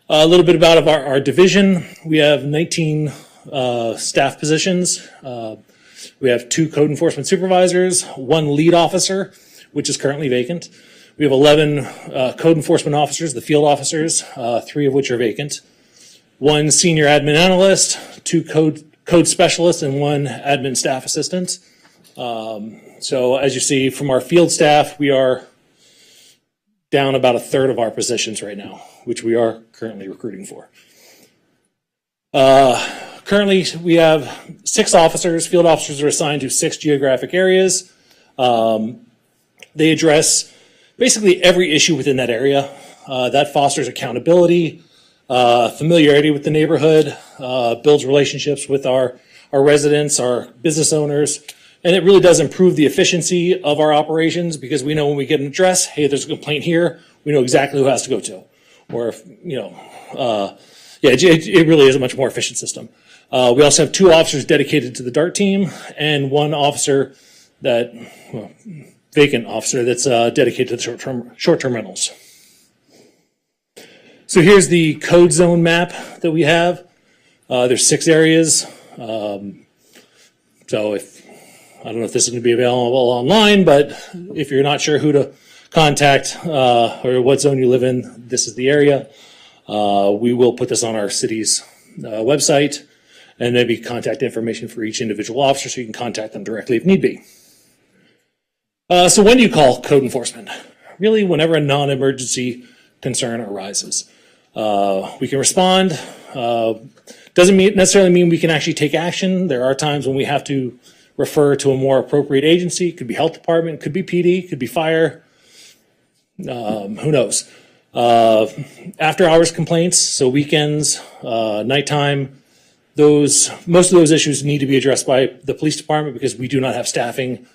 A little bit about our division. We have 19 staff positions. We have 2 code enforcement supervisors, 1 lead officer, which is currently vacant. We have 11 code enforcement officers, the field officers, 3 of which are vacant. 1 senior admin analyst, 2 code specialists, and 1 admin staff assistant. So as you see from our field staff, we are down about a third of our positions right now, which we are currently recruiting for. Currently, we have 6 officers. Field officers are assigned to 6 geographic areas. They address basically every issue within that area. That fosters accountability, familiarity with the neighborhood, builds relationships with our residents, our business owners, and it really does improve the efficiency of our operations because we know when we get an address, hey, there's a complaint here, we know exactly who has to go to. Or if, it really is a much more efficient system. We also have 2 officers dedicated to the DART team and 1 officer vacant officer that's dedicated to the short-term rentals. So here's the code zone map that we have. There's 6 areas. So I don't know if this is going to be available online, but if you're not sure who to contact or what zone you live in, this is the area. We will put this on our city's website, and maybe contact information for each individual officer so you can contact them directly if need be. So when do you call code enforcement? Really, whenever a non-emergency concern arises. We can respond. Doesn't necessarily mean we can actually take action. There are times when we have to refer to a more appropriate agency. It could be health department, could be PD, could be fire. Who knows? After hours complaints, so weekends, nighttime, most of those issues need to be addressed by the police department because we do not have staffing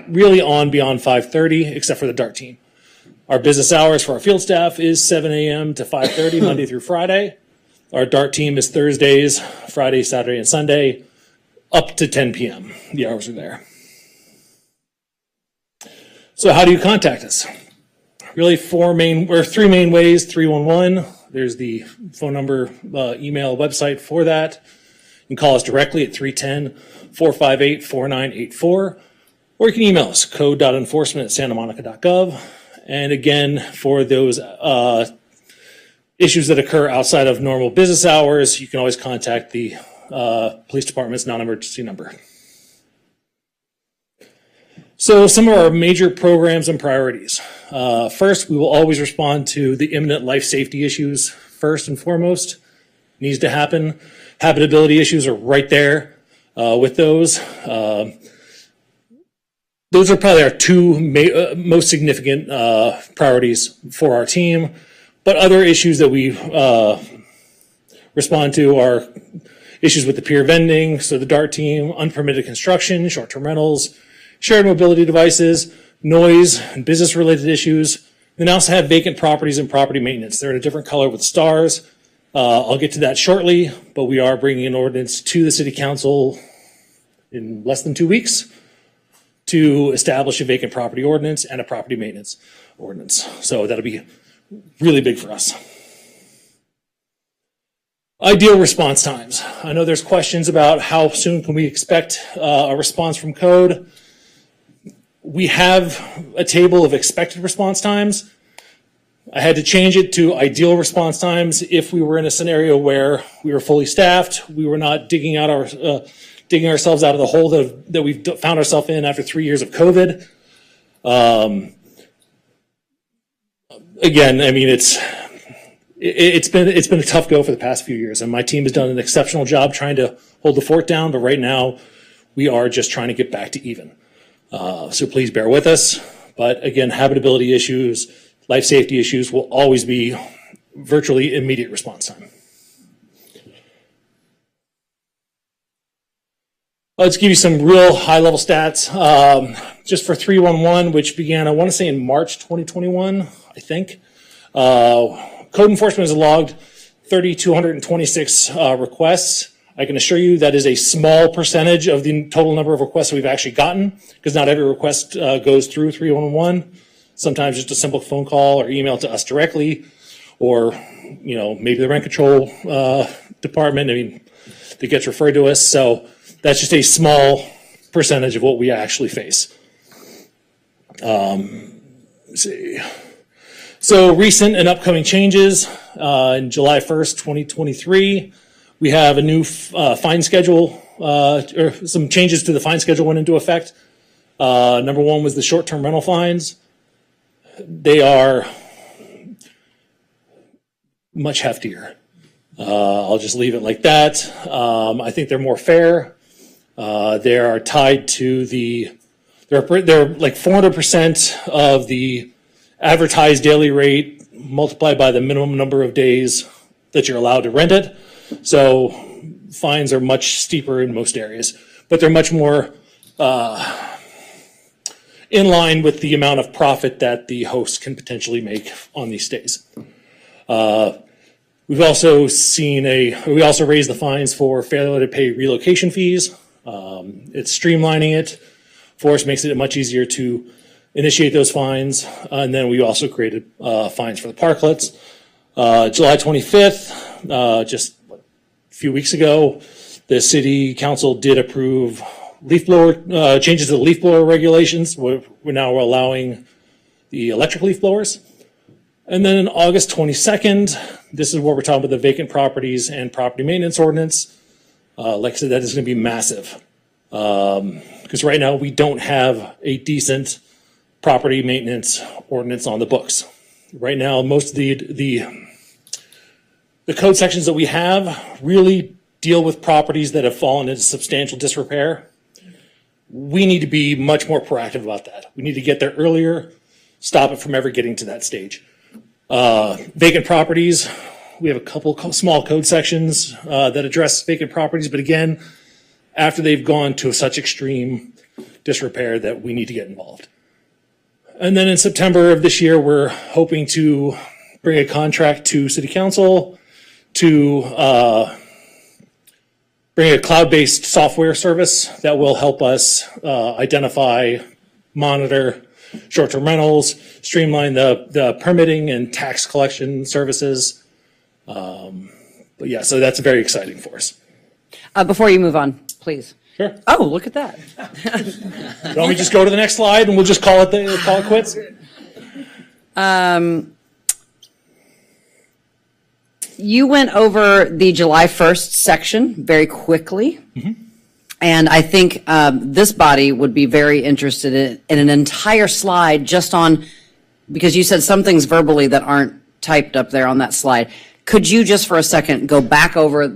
really on beyond 5:30 except for the DART team. Our business hours for our field staff is 7 a.m. to 5:30 Monday through Friday. Our DART team is Thursdays, Friday, Saturday, and Sunday up to 10 p.m. The hours are there. So how do you contact us? Really three main ways. 311, there's the phone number, email, website for that. You can call us directly at 310-458-4984, or you can email us, code.enforcement@santamonica.gov. And again, for those issues that occur outside of normal business hours, you can always contact the police department's non-emergency number. So some of our major programs and priorities. First, we will always respond to the imminent life safety issues first and foremost. Needs to happen. Habitability issues are right there with those. Those are probably our two most significant priorities for our team. But other issues that we respond to are issues with the peer vending, so the DART team, unpermitted construction, short-term rentals, shared mobility devices, noise, and business-related issues. Then also have vacant properties and property maintenance. They're in a different color with stars. I'll get to that shortly, but we are bringing an ordinance to the City Council in less than 2 weeks to establish a vacant property ordinance and a property maintenance ordinance. So that'll be really big for us. Ideal response times. I know there's questions about how soon can we expect a response from code. We have a table of expected response times. I had to change it to ideal response times if we were in a scenario where we were fully staffed, we were not digging ourselves out of the hole that we've found ourselves in after 3 years of COVID. Again, I mean, it's been a tough go for the past few years, and my team has done an exceptional job trying to hold the fort down, but right now we are just trying to get back to even. So please bear with us. But again, habitability issues, life safety issues will always be virtually immediate response time. Let's give you some real high-level stats. Just for 311, which began, I want to say in March 2021, I think. Code enforcement has logged 3,226 requests. I can assure you that is a small percentage of the total number of requests we've actually gotten, because not every request goes through 311. Sometimes just a simple phone call or email to us directly, or maybe the rent control department. I mean, that gets referred to us. So that's just a small percentage of what we actually face. Let's see. So recent and upcoming changes. In July 1st, 2023, we have a new fine schedule, or some changes to the fine schedule went into effect. Number one was the short-term rental fines. They are much heftier. I'll just leave it like that. I think they're more fair. They are tied to they're like 400% of the advertised daily rate multiplied by the minimum number of days that you're allowed to rent it. So fines are much steeper in most areas, but they're much more in line with the amount of profit that the host can potentially make on these stays. We've also we also raised the fines for failure to pay relocation fees. It's streamlining it for us, makes it much easier to initiate those fines. And then we also created fines for the parklets. July 25th, just a few weeks ago, The city council did approve leaf blower, changes to the leaf blower regulations. We're now allowing the electric leaf blowers. And then on August 22nd, this is where we're talking about the vacant properties and property maintenance ordinance. Like I said, that is going to be massive. Because right now we don't have a decent property maintenance ordinance on the books. Right now, most of the code sections that we have really deal with properties that have fallen into substantial disrepair. We need to be much more proactive about that. We need to get there earlier, stop it from ever getting to that stage. Vacant properties, we have a couple small code sections that address vacant properties, but again, after they've gone to such extreme disrepair that we need to get involved. And then in September of this year, we're hoping to bring a contract to City Council to bring a cloud-based software service that will help us identify, monitor short-term rentals, streamline the permitting and tax collection services. But yeah, so that's very exciting for us. Before you move on, please. Sure. Oh, look at that. You want me to just go to the next slide and we'll just call it quits? You went over the July 1st section very quickly. And I think this body would be very interested in an entire slide just on, because you said some things verbally that aren't typed up there on that slide. Could you just for a second go back over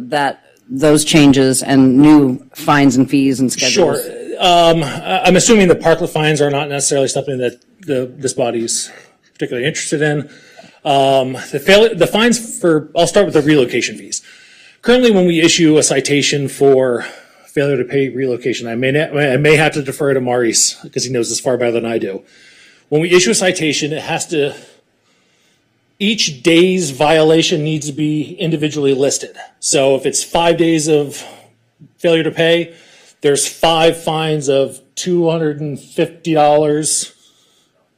those changes and new fines and fees and schedules? Sure. I'm assuming the parklet fines are not necessarily something that this body is particularly interested in. The fines for, I'll start with the relocation fees. Currently, when we issue a citation for failure to pay relocation, I may have to defer to Maurice because he knows this far better than I do. When we issue a citation, it has to, each day's violation needs to be individually listed. So if it's 5 days of failure to pay, there's 5 fines of $250.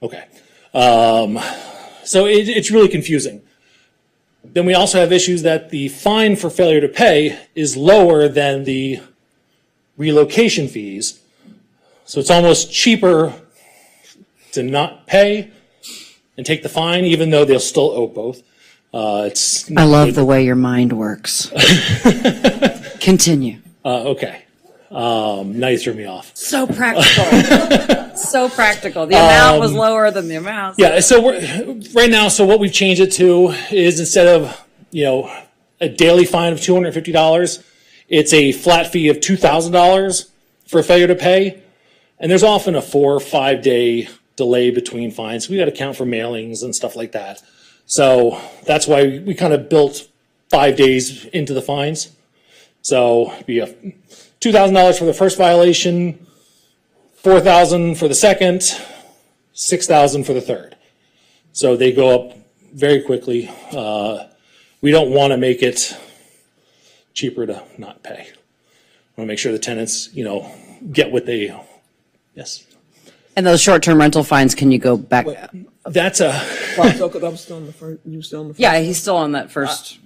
Okay. So it's really confusing. Then we also have issues that the fine for failure to pay is lower than the relocation fees. So it's almost cheaper to not pay and take the fine, even though they'll still owe both. I love the way your mind works. Continue. Okay. Now you threw me off. So practical. So practical. The amount was lower than the amount. Yeah, so right now, so what we've changed it to is instead of, a daily fine of $250, it's a flat fee of $2,000 for failure to pay. And there's often a 4 or 5 day delay between fines. We got to count for mailings and stuff like that. So that's why we kind of built 5 days into the fines. So it'd be $2,000 for the first violation, $4,000 for the second, $6,000 for the third. So they go up very quickly. We don't want to make it cheaper to not pay. We want to make sure the tenants, get what they, yes. And those short-term rental fines, can you go back? That's a. I'm still on the first. You still on the first? Yeah, he's still on that first.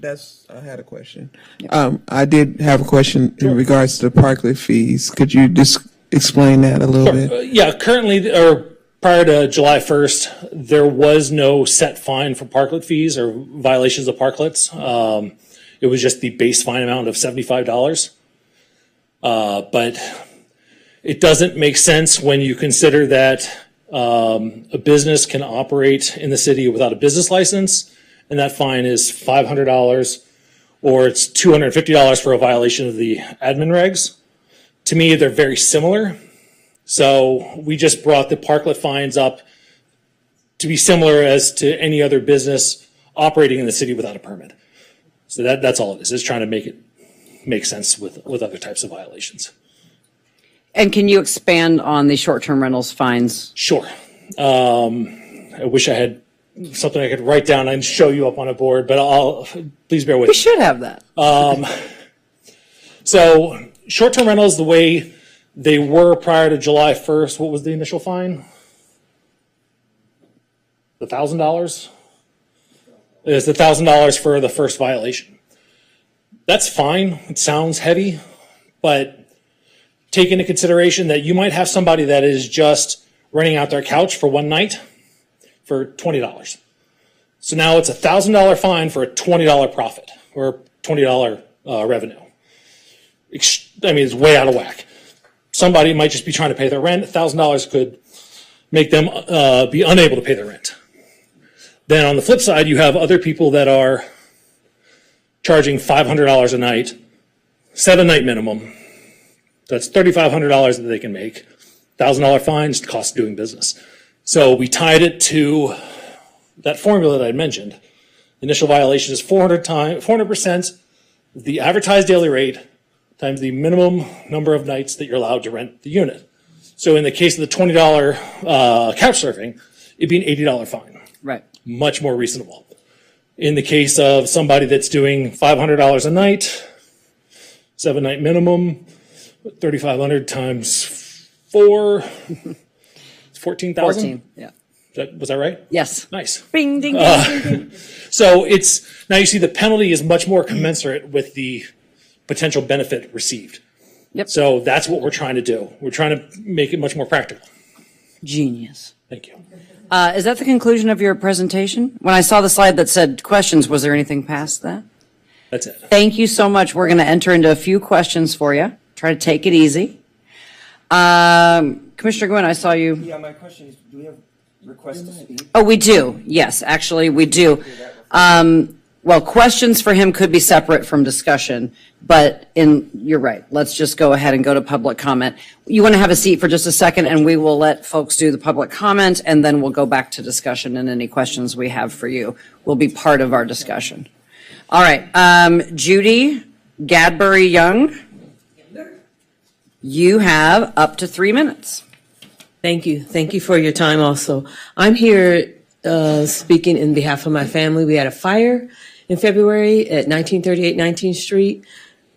I had a question. I did have a question in regards to the parklet fees. Could you just explain that a little bit? Yeah, currently, or prior to July 1st, there was no set fine for parklet fees or violations of parklets. It was just the base fine amount of $75. But it doesn't make sense when you consider that a business can operate in the city without a business license, and that fine is $500, or it's $250 for a violation of the admin regs. To me, they're very similar. So we just brought the parklet fines up to be similar as to any other business operating in the city without a permit. So that's all it is. It's trying to make it make sense with other types of violations. And can you expand on the short-term rentals fines? Sure. I wish I had something I could write down and show you up on a board, but please bear with me. We should have that. So short-term rentals, the way they were prior to July 1st, what was the initial fine? The $1,000? It's the $1,000 for the first violation. That's fine. It sounds heavy, But take into consideration that you might have somebody that is just renting out their couch for one night for $20. So now it's a $1,000 fine for a $20 profit or $20 revenue. I mean, it's way out of whack. Somebody might just be trying to pay their rent. $1,000 could make them be unable to pay their rent. Then on the flip side, you have other people that are charging $500 a night, 7-night minimum. That's $3,500 that they can make. $1,000 fines, cost of doing business. So we tied it to that formula that I mentioned. Initial violation is 400% the advertised daily rate times the minimum number of nights that you're allowed to rent the unit. So in the case of the $20 couch surfing, it'd be an $80 fine. Right. Much more reasonable. In the case of somebody that's doing $500 a night, 7-night minimum, 3,500 times 4, it's 14,000? 14, yeah. Was that right? Yes. Nice. Bing, ding, ding, ding, ding. So it's, now you see the penalty is much more commensurate with the potential benefit received. Yep. So that's what we're trying to do. We're trying to make it much more practical. Genius. Thank you. Is that the conclusion of your presentation? When I saw the slide that said questions, was there anything past that? That's it. Thank you so much. We're going to enter into a few questions for you. Try to take it easy. Commissioner Gwynn, I saw you. Yeah, my question is, do we have requests to speak? Oh, we do. Yes, actually, we do. Well, questions for him could be separate from discussion, but you're right. Let's just go ahead and go to public comment. You want to have a seat for just a second, and we will let folks do the public comment, and then we'll go back to discussion, and any questions we have for you will be part of our discussion. All right. Judy Gadbury Young, you have up to 3 minutes. Thank you. Thank you for your time also. I'm here speaking in behalf of my family. We had a fire in February at 1938 19th Street.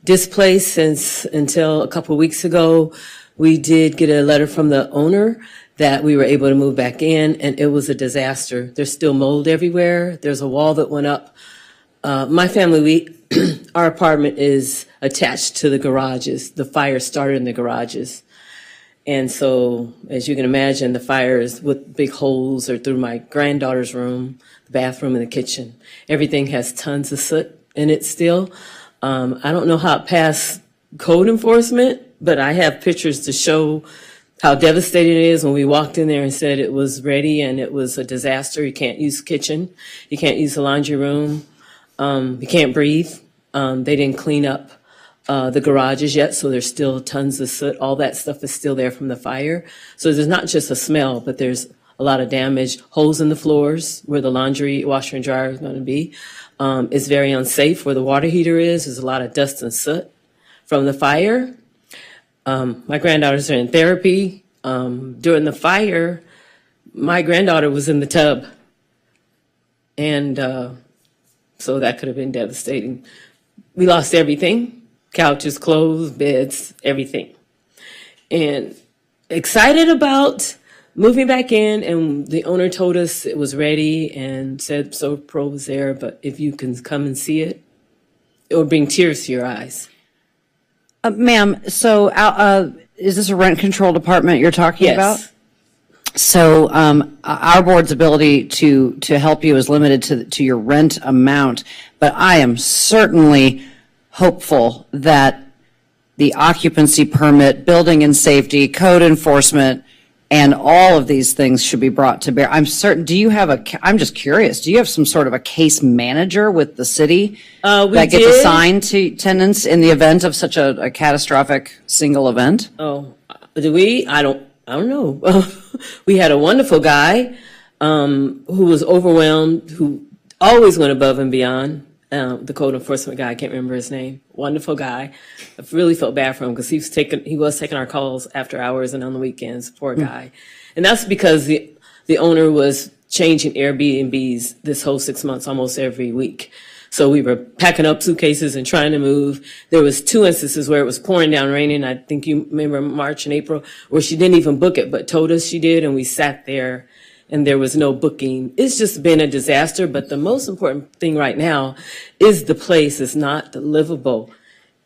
Displaced until a couple of weeks ago. We did get a letter from the owner that we were able to move back in, and it was a disaster. There's still mold everywhere. There's a wall that went up. My family, our apartment is attached to the garages. The fire started in the garages. And so, as you can imagine, the fires with big holes are through my granddaughter's room, the bathroom, and the kitchen. Everything has tons of soot in it still. I don't know how it passed code enforcement, but I have pictures to show how devastating it is when we walked in there and said it was ready and it was a disaster. You can't use the kitchen. You can't use the laundry room. You can't breathe. They didn't clean up the garages yet, so there's still tons of soot. All that stuff is still there from the fire. So there's not just a smell, but there's a lot of damage. Holes in the floors where the laundry washer and dryer is going to be. It's very unsafe where the water heater is. There's a lot of dust and soot from the fire. My granddaughters are in therapy. During the fire, my granddaughter was in the tub. And so that could have been devastating. We lost everything. Couches, clothes, beds, everything. And excited about moving back in, and the owner told us it was ready and said SoPro was there, but if you can come and see it, it will bring tears to your eyes. Ma'am, so is this a rent-controlled apartment you're talking about? Yes. So our board's ability to help you is limited to your rent amount, but I am certainly hopeful that the occupancy permit, building and safety, code enforcement, and all of these things should be brought to bear. I'm certain, I'm just curious, do you have some sort of a case manager with the city that gets assigned to tenants in the event of such a catastrophic single event? Oh, do we? I don't know. We had a wonderful guy who was overwhelmed, who always went above and beyond. The code enforcement guy, I can't remember his name. Wonderful guy. I really felt bad for him because he was taking our calls after hours and on the weekends. Poor guy. And that's because the owner was changing Airbnbs this whole 6 months, almost every week. So we were packing up suitcases and trying to move. There was 2 instances where it was pouring down raining. I think you remember March and April, where she didn't even book it, but told us she did, and we sat there and there was no booking. It's just been a disaster, but the most important thing right now is the place is not livable.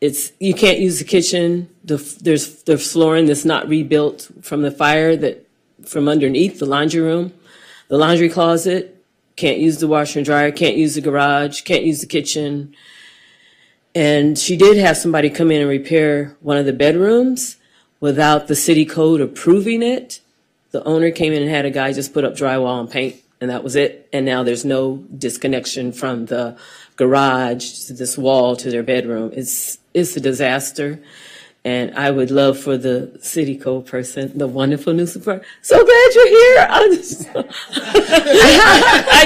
you can't use the kitchen. There's flooring that's not rebuilt from the fire from underneath the laundry room, the laundry closet. Can't use the washer and dryer, can't use the garage, can't use the kitchen. And she did have somebody come in and repair one of the bedrooms without the city code approving it. The owner came in and had a guy just put up drywall and paint, and that was it. And now there's no disconnection from the garage to this wall to their bedroom. It's a disaster. And I would love for the city code person, the wonderful new super. So glad you're here. I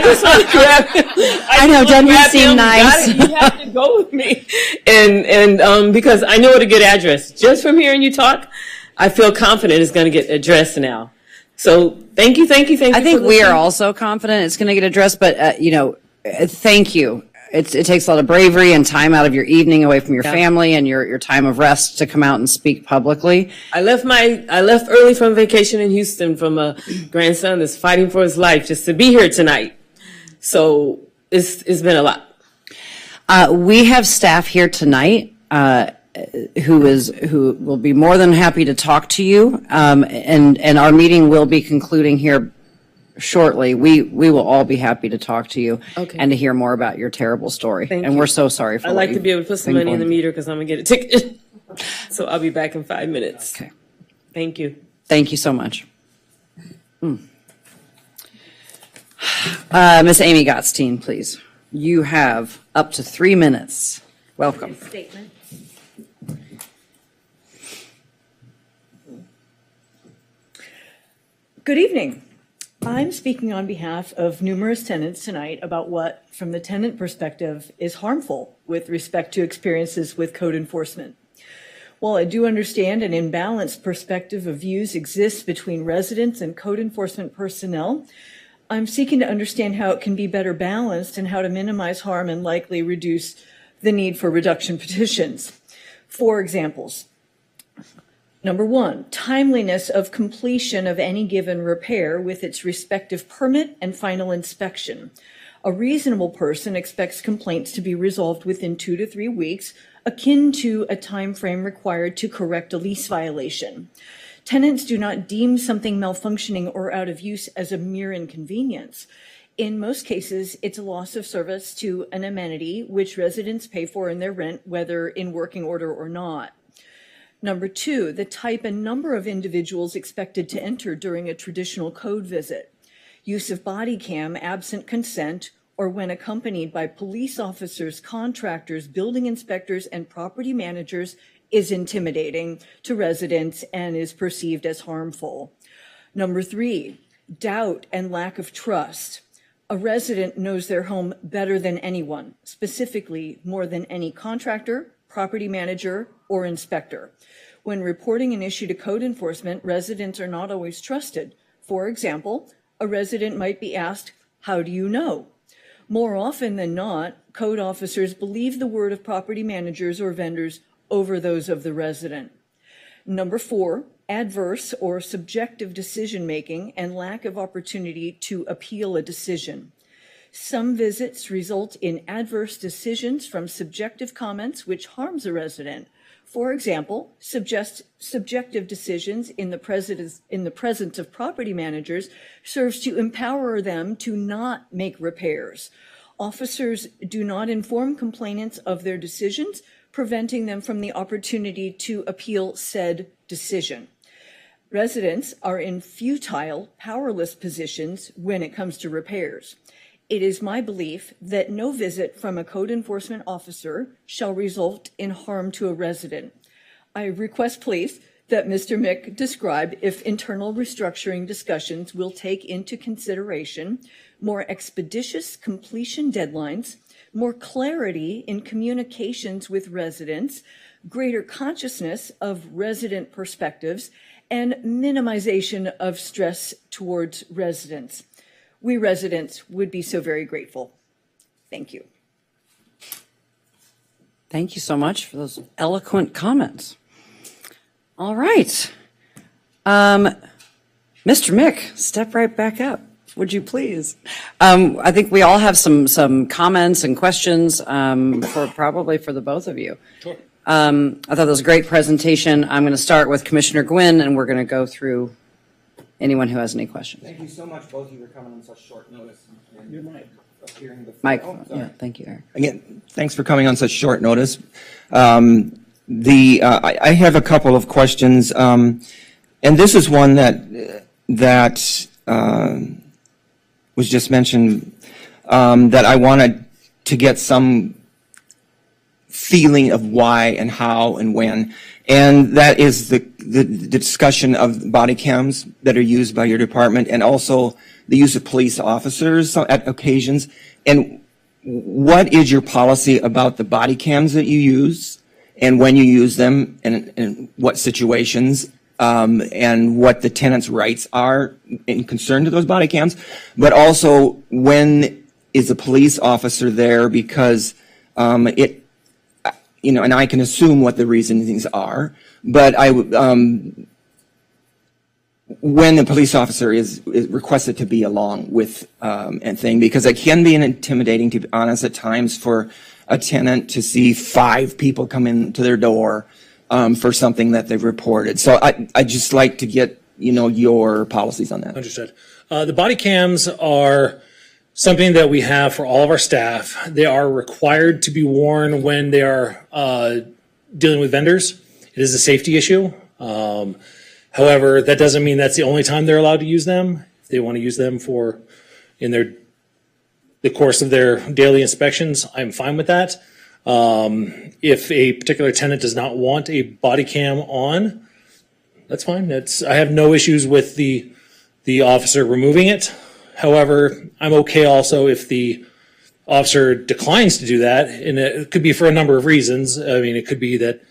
just want to grab him. I know, doesn't he seem nice? You have to go with me, and because I know what a good address. Just from hearing you talk, I feel confident it's going to get addressed now. So thank you. I think we are also confident it's going to get addressed, but thank you. It takes a lot of bravery and time out of your evening away from your family and your time of rest to come out and speak publicly. I left early from vacation in Houston from a grandson that's fighting for his life just to be here tonight. So it's been a lot. We have staff here tonight who will be more than happy to talk to you, and our meeting will be concluding here shortly. We will all be happy to talk to you and to hear more about your terrible story. Thank and you. we're so sorry for I'd like to be able to put some money in the meter because I'm going to get a ticket. So I'll be back in 5 minutes. Okay. Thank you. Thank you so much. Miss Amy Gottstein, please. You have up to 3 minutes. Welcome. Statement. Good evening. I'm speaking on behalf of numerous tenants tonight about what, from the tenant perspective, is harmful with respect to experiences with code enforcement. While I do understand an imbalanced perspective of views exists between residents and code enforcement personnel, I'm seeking to understand how it can be better balanced and how to minimize harm and likely reduce the need for reduction petitions. 4 examples. Number 1, timeliness of completion of any given repair with its respective permit and final inspection. A reasonable person expects complaints to be resolved within 2 to 3 weeks, akin to a time frame required to correct a lease violation. Tenants do not deem something malfunctioning or out of use as a mere inconvenience. In most cases, it's a loss of service to an amenity which residents pay for in their rent, whether in working order or not. Number 2, the type and number of individuals expected to enter during a traditional code visit. Use of body cam absent consent or when accompanied by police officers, contractors, building inspectors, and property managers is intimidating to residents and is perceived as harmful. Number 3, doubt and lack of trust. A resident knows their home better than anyone, specifically more than any contractor, property manager, or inspector. When reporting an issue to code enforcement, residents are not always trusted. For example, a resident might be asked, "How do you know?" More often than not, code officers believe the word of property managers or vendors over those of the resident. Number 4, adverse or subjective decision-making and lack of opportunity to appeal a decision. Some visits result in adverse decisions from subjective comments which harms a resident. For example, subjective decisions in the presence of property managers serves to empower them to not make repairs. Officers do not inform complainants of their decisions, preventing them from the opportunity to appeal said decision. Residents are in futile, powerless positions when it comes to repairs. It is my belief that no visit from a code enforcement officer shall result in harm to a resident. I request, please, that Mr. Mick describe if internal restructuring discussions will take into consideration more expeditious completion deadlines, more clarity in communications with residents, greater consciousness of resident perspectives, and minimization of stress towards residents. We residents would be so very grateful. Thank you. Thank you so much for those eloquent comments. All right. Mr. Mick, step right back up, would you please? I think we all have some comments and questions probably for the both of you. Sure. I thought that was a great presentation. I'm going to start with Commissioner Gwynn, and we're going to go through anyone who has any questions. Thank you so much, both of you, for coming on such short notice. Your mic. Mike, yeah, thank you, Eric. Again, thanks for coming on such short notice. I have a couple of questions, and this is one that was just mentioned, that I wanted to get some feeling of why and how and when, and that is the discussion of body cams that are used by your department, and also the use of police officers at occasions. And what is your policy about the body cams that you use, and when you use them, and what situations, and what the tenant's rights are in concern to those body cams? But also, when is a police officer there? Because and I can assume what the reasonings are, but when the police officer is requested to be along with and thing, because it can be intimidating, to be honest, at times for a tenant to see 5 people come into their door for something that they've reported. So I just like to get your policies on that. Understood. The body cams are something that we have for all of our staff. They are required to be worn when they are dealing with vendors. It is a safety issue. However, that doesn't mean that's the only time they're allowed to use them. If they want to use them in the course of their daily inspections, I'm fine with that. If a particular tenant does not want a body cam on, that's fine. I have no issues with the officer removing it. However, I'm okay also if the officer declines to do that, and it could be for a number of reasons. I mean, it could be that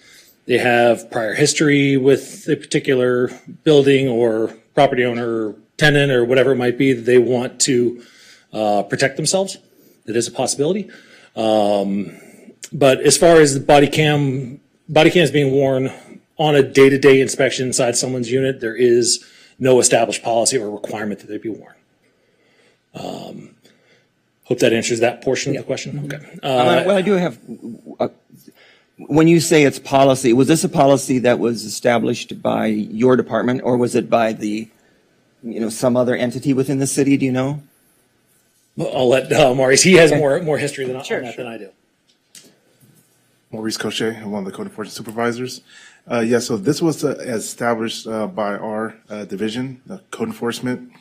they have prior history with a particular building or property owner or tenant or whatever it might be that they want to protect themselves. That is a possibility. But as far as the body cams being worn on a day-to-day inspection inside someone's unit, there is no established policy or requirement that they be worn. Hope that answers that portion of the question. Okay. Well, I do have, when you say it's policy, was this a policy that was established by your department, or was it by some other entity within the city? Do you know? Well, I'll let Maurice. He has more history than than I do. Maurice Cochet, I'm one of the code enforcement supervisors. So this was established by our division, code enforcement.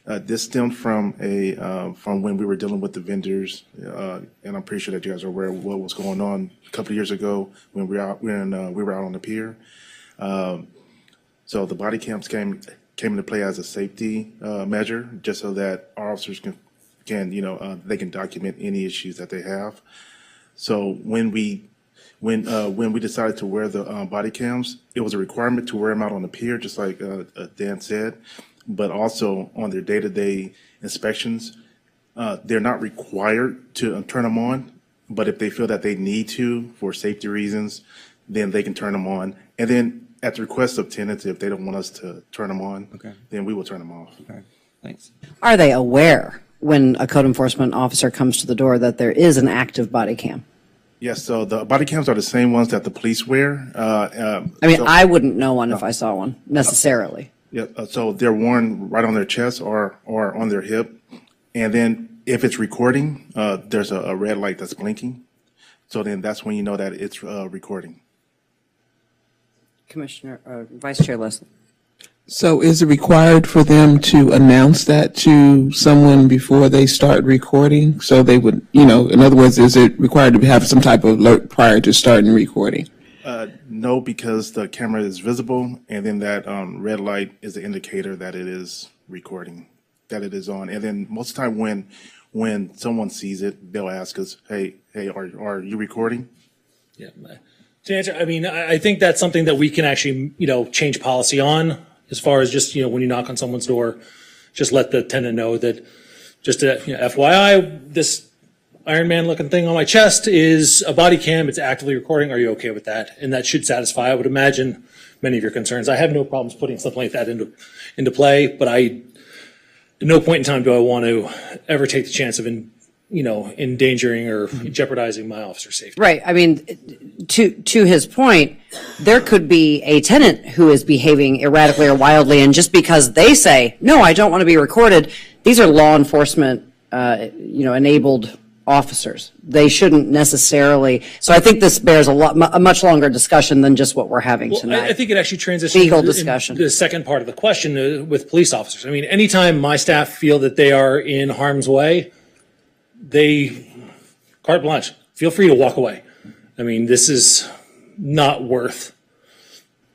This stemmed from when we were dealing with the vendors, and I'm pretty sure that you guys are aware of what was going on a couple of years ago when we were out on the pier. So the body cams came into play as a safety measure, just so that our officers can they can document any issues that they have. So when we decided to wear the body cams, it was a requirement to wear them out on the pier, just like Dan said. But also on their day-to-day inspections, they're not required to turn them on. But if they feel that they need to for safety reasons, then they can turn them on. And then at the request of tenants, if they don't want us to turn them on, then we will turn them off. Okay, thanks. Are they aware when a code enforcement officer comes to the door that there is an active body cam? Yes, so the body cams are the same ones that the police wear. I wouldn't know one if I saw one necessarily. Yeah, so they're worn right on their chest or on their hip. And then if it's recording, there's a red light that's blinking. So then that's when you know that it's recording. Vice Chair Leslie. So is it required for them to announce that to someone before they start recording? So they would, in other words, is it required to have some type of alert prior to starting recording? No, because the camera is visible, and then that red light is an indicator that it is recording, that it is on. And then most of the time when someone sees it, they'll ask us, hey, are you recording? Yeah. To answer, I think that's something that we can actually, change policy on, as far as just, when you knock on someone's door, just let the tenant know that, just FYI, this Iron Man looking thing on my chest is a body cam. It's actively recording. Are you okay with that? And that should satisfy, I would imagine, many of your concerns. I have no problems putting something like that into play, but at no point in time do I want to ever take the chance of endangering or jeopardizing my officer's safety. Right. I mean, to his point, there could be a tenant who is behaving erratically or wildly, and just because they say, no, I don't want to be recorded, these are law enforcement, enabled officers. They shouldn't necessarily. So I think this bears a much longer discussion than just what we're having Well, tonight. I think it actually transitions Legal into discussion. the second part of the question with police officers. I mean, anytime my staff feel that they are in harm's way, they carte blanche, feel free to walk away. I mean, this is not worth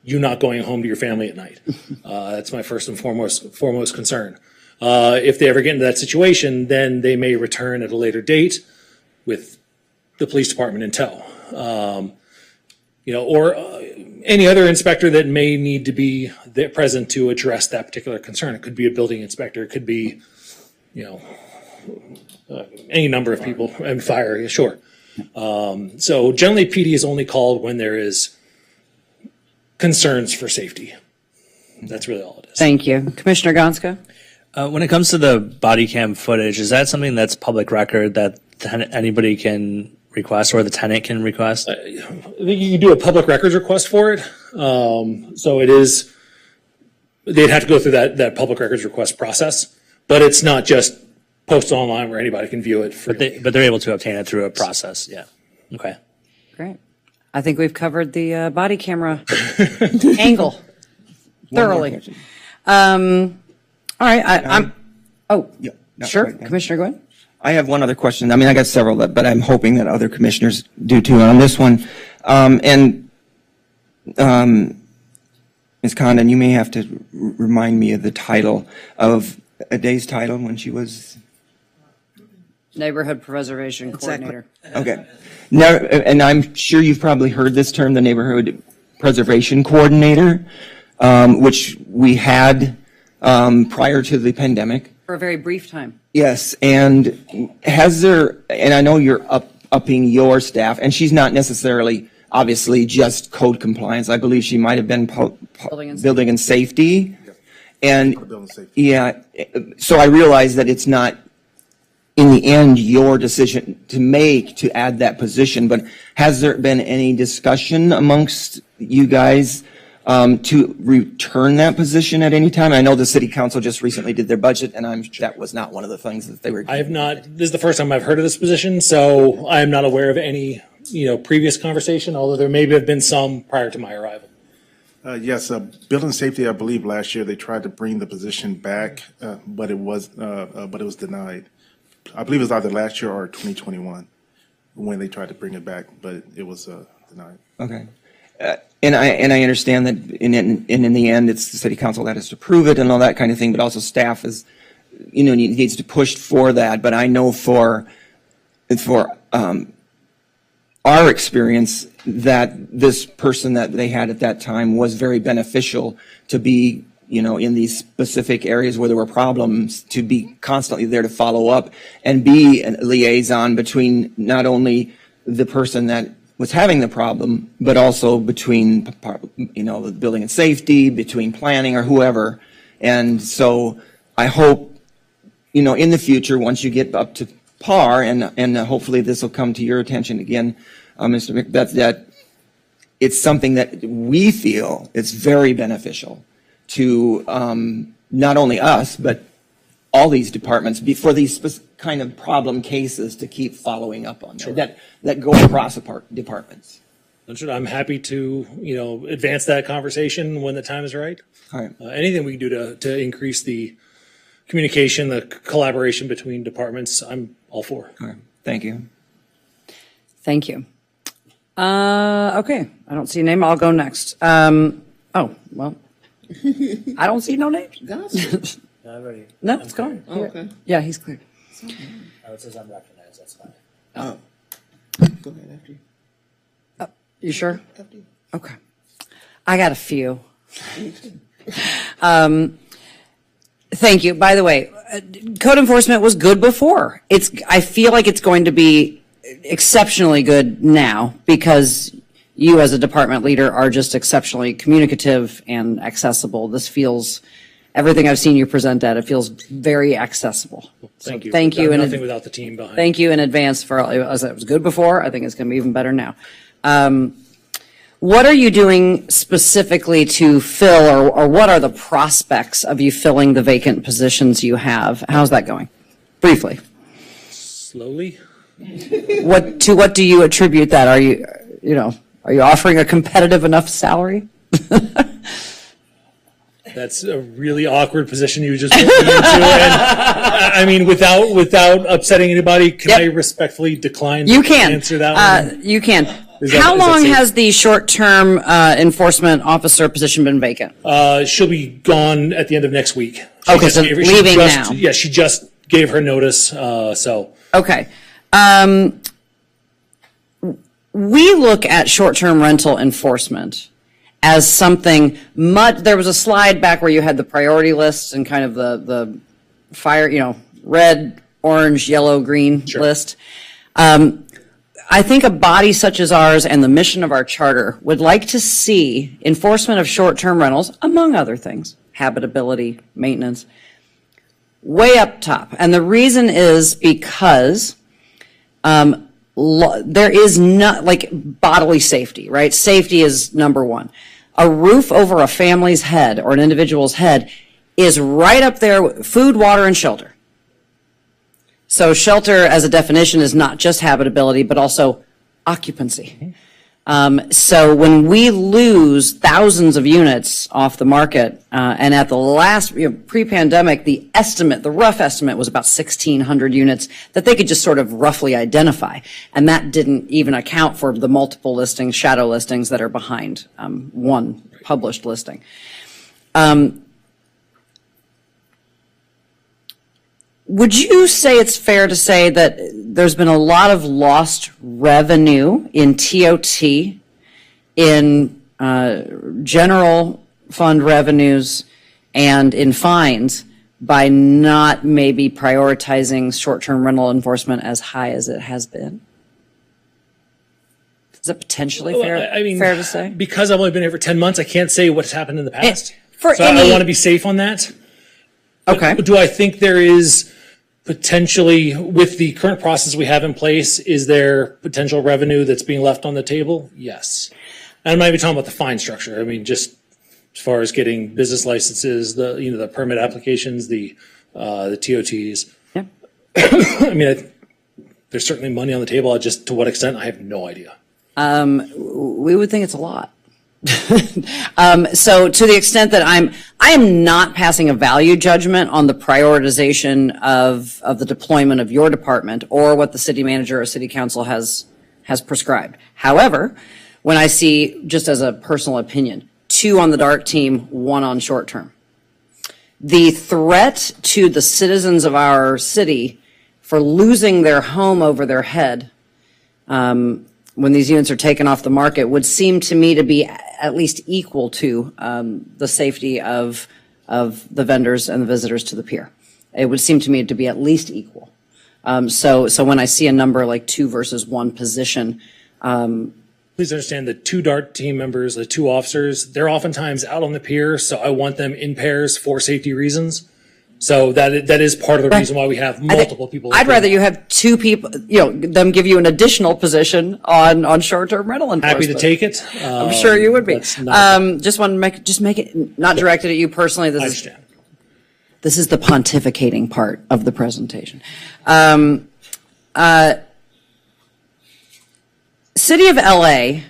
you not going home to your family at night. That's my first and foremost concern. If they ever get into that situation, then they may return at a later date with the police department in tow. Or any other inspector that may need to be there present to address that particular concern. It could be a building inspector, it could be, any number of people, and fire, sure. So generally PD is only called when there is concerns for safety. That's really all it is. Thank you. Commissioner Gonska? When it comes to the body cam footage, is that something that's public record that anybody can request or the tenant can request? I think you can do a public records request for it. So it is, they'd have to go through that public records request process, but it's not just posted online where anybody can view it. But they're able to obtain it through a process, yeah. Okay. Great. I think we've covered the body camera angle thoroughly. All right, sure, Commissioner Gwynn? I have one other question. I mean, I got several, but I'm hoping that other commissioners do too on this one. Ms. Condon, you may have to remind me of the title of Aday's title when she was... Neighborhood Preservation Coordinator. Okay. Now, and I'm sure you've probably heard this term, the Neighborhood Preservation Coordinator, which we had prior to the pandemic. For a very brief time. Yes, and has there, and I know you're upping your staff, and she's not necessarily, obviously, just code compliance. I believe she might have been building and safety. And, yeah, so I realize that it's not, in the end, your decision to make to add that position, but has there been any discussion amongst you guys to return that position at any time? I know the city council just recently did their budget, and that was not one of the things that they were. I have not. This is the first time I've heard of this position, so I am not aware of any, previous conversation. Although there may have been some prior to my arrival. Yes, building safety. I believe last year they tried to bring the position back, but it was denied. I believe it was either last year or 2021 when they tried to bring it back, but it was denied. Okay. And I understand that in the end, it's the city council that has to prove it and all that kind of thing, but also staff is, needs to push for that. But I know for our experience that this person that they had at that time was very beneficial to be, in these specific areas where there were problems, to be constantly there to follow up and be a liaison between not only the person that was having the problem, but also between, the building and safety, between planning or whoever. And so I hope, in the future, once you get up to par, and hopefully this will come to your attention again, Mr. Macbeth, that it's something that we feel it's very beneficial to not only us, but all these departments for these kind of problem cases to keep following up on that go across departments. I'm happy to advance that conversation when the time is right. All right. Anything we can do to increase the communication, the collaboration between departments, I'm all for. All right. Thank you. Thank you. Okay, I don't see a name. I'll go next. I don't see no names. No, it's gone. Oh, okay. Yeah, he's cleared. It says unrecognized, that's fine. Oh. Go ahead after you. You sure? Okay. I got a few. Thank you. By the way, code enforcement was good before. I feel like it's going to be exceptionally good now because you as a department leader are just exceptionally communicative and accessible. This feels everything I've seen you present at, it feels very accessible. Thank you. Thank you. Nothing without the team behind. Thank you in advance for, as it was good before, I think it's going to be even better now. What are you doing specifically to fill, or what are the prospects of you filling the vacant positions you have? How's that going? Briefly. Slowly. What do you attribute that? Are you offering a competitive enough salary? That's a really awkward position you just put me into. And I mean, without upsetting anybody, can I respectfully decline You to can. answer that one? You can. Is that- How is that long safe? has the short-term enforcement officer position been vacant? She'll be gone at the end of next week. Okay, so leaving now. Yeah, she just gave her notice, so. Okay. We look at short-term rental enforcement as something there was a slide back where you had the priority lists and kind of the fire, red, orange, yellow, green list. I think a body such as ours and the mission of our charter would like to see enforcement of short-term rentals, among other things, habitability, maintenance, way up top. And the reason is because there is not, like, bodily safety, right? Safety is number one. A roof over a family's head or an individual's head is right up there with food, water, and shelter. So shelter, as a definition, is not just habitability, but also occupancy. So when we lose thousands of units off the market, and at the last, pre-pandemic, the rough estimate was about 1,600 units that they could just sort of roughly identify. And that didn't even account for the multiple listings, shadow listings that are behind one published listing. Would you say it's fair to say that there's been a lot of lost revenue in TOT, in general fund revenues, and in fines by not maybe prioritizing short-term rental enforcement as high as it has been? Is it potentially fair to say? Because I've only been here for 10 months, I can't say what's happened in the past. I want to be safe on that. Okay. But do I think there is potentially, with the current process we have in place, is there potential revenue that's being left on the table? Yes. And I'm not even talking about the fine structure. I mean, just as far as getting business licenses, the permit applications, the TOTs. Yeah. I mean, there's certainly money on the table. Just to what extent, I have no idea. We would think it's a lot. So to the extent that I am not passing a value judgment on the prioritization of the deployment of your department or what the city manager or city council has prescribed. However, when I see, just as a personal opinion, 2 on the dark team, 1 on short term, the threat to the citizens of our city for losing their home over their head when these units are taken off the market would seem to me to be at least equal to the safety of the vendors and the visitors to the pier. It would seem to me to be at least equal. So when I see a number like 2 versus 1 position. Please understand the 2 DART team members, the 2 officers, they're oftentimes out on the pier, so I want them in pairs for safety reasons. So that is part of the reason why we have multiple people. I'd rather you have 2 people, them give you an additional position on short-term rental enforcement. Happy to take it. I'm sure you would be. Just want to make it not directed at you personally. I understand. This is the pontificating part of the presentation. City of LA,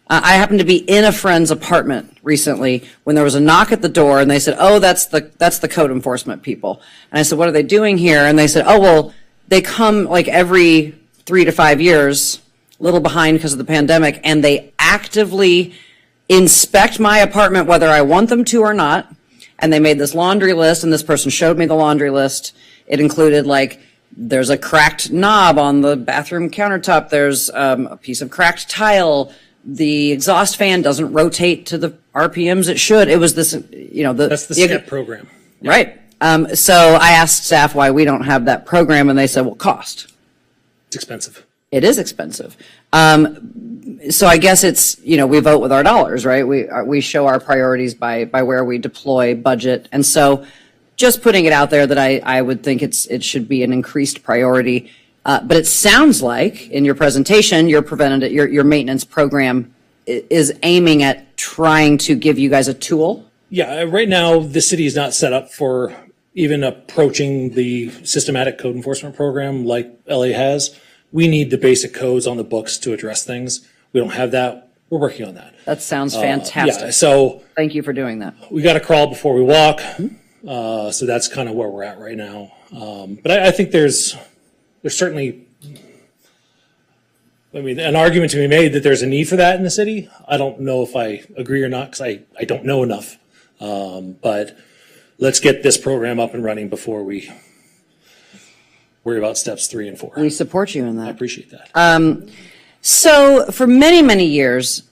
I happened to be in a friend's apartment recently when there was a knock at the door and they said, oh, that's the code enforcement people. And I said, what are they doing here? And they said, oh, well, they come like every 3 to 5 years, a little behind because of the pandemic, and they actively inspect my apartment whether I want them to or not. And they made this laundry list, and this person showed me the laundry list. It included, like, there's a cracked knob on the bathroom countertop. There's a piece of cracked tile. The exhaust fan doesn't rotate to the RPMs it should. It was this, that's the STEP program. Right. So I asked staff why we don't have that program, and they said, well, cost. It's expensive. It is expensive. So I guess it's, we vote with our dollars, right? We show our priorities by where we deploy budget. And so just putting it out there that I would think it should be an increased priority. But it sounds like in your presentation, your maintenance program is aiming at trying to give you guys a tool. Yeah, right now, the city is not set up for even approaching the systematic code enforcement program like LA has. We need the basic codes on the books to address things. We don't have that. We're working on that. That sounds fantastic. Yeah, so thank you for doing that. we got to crawl before we walk. So that's kind of where we're at right now. But I think there's certainly, an argument to be made that there's a need for that in the city. I don't know if I agree or not because I don't know enough. But let's get this program up and running before we worry about steps 3 and 4. We support you in that. I appreciate that. So for many, many years,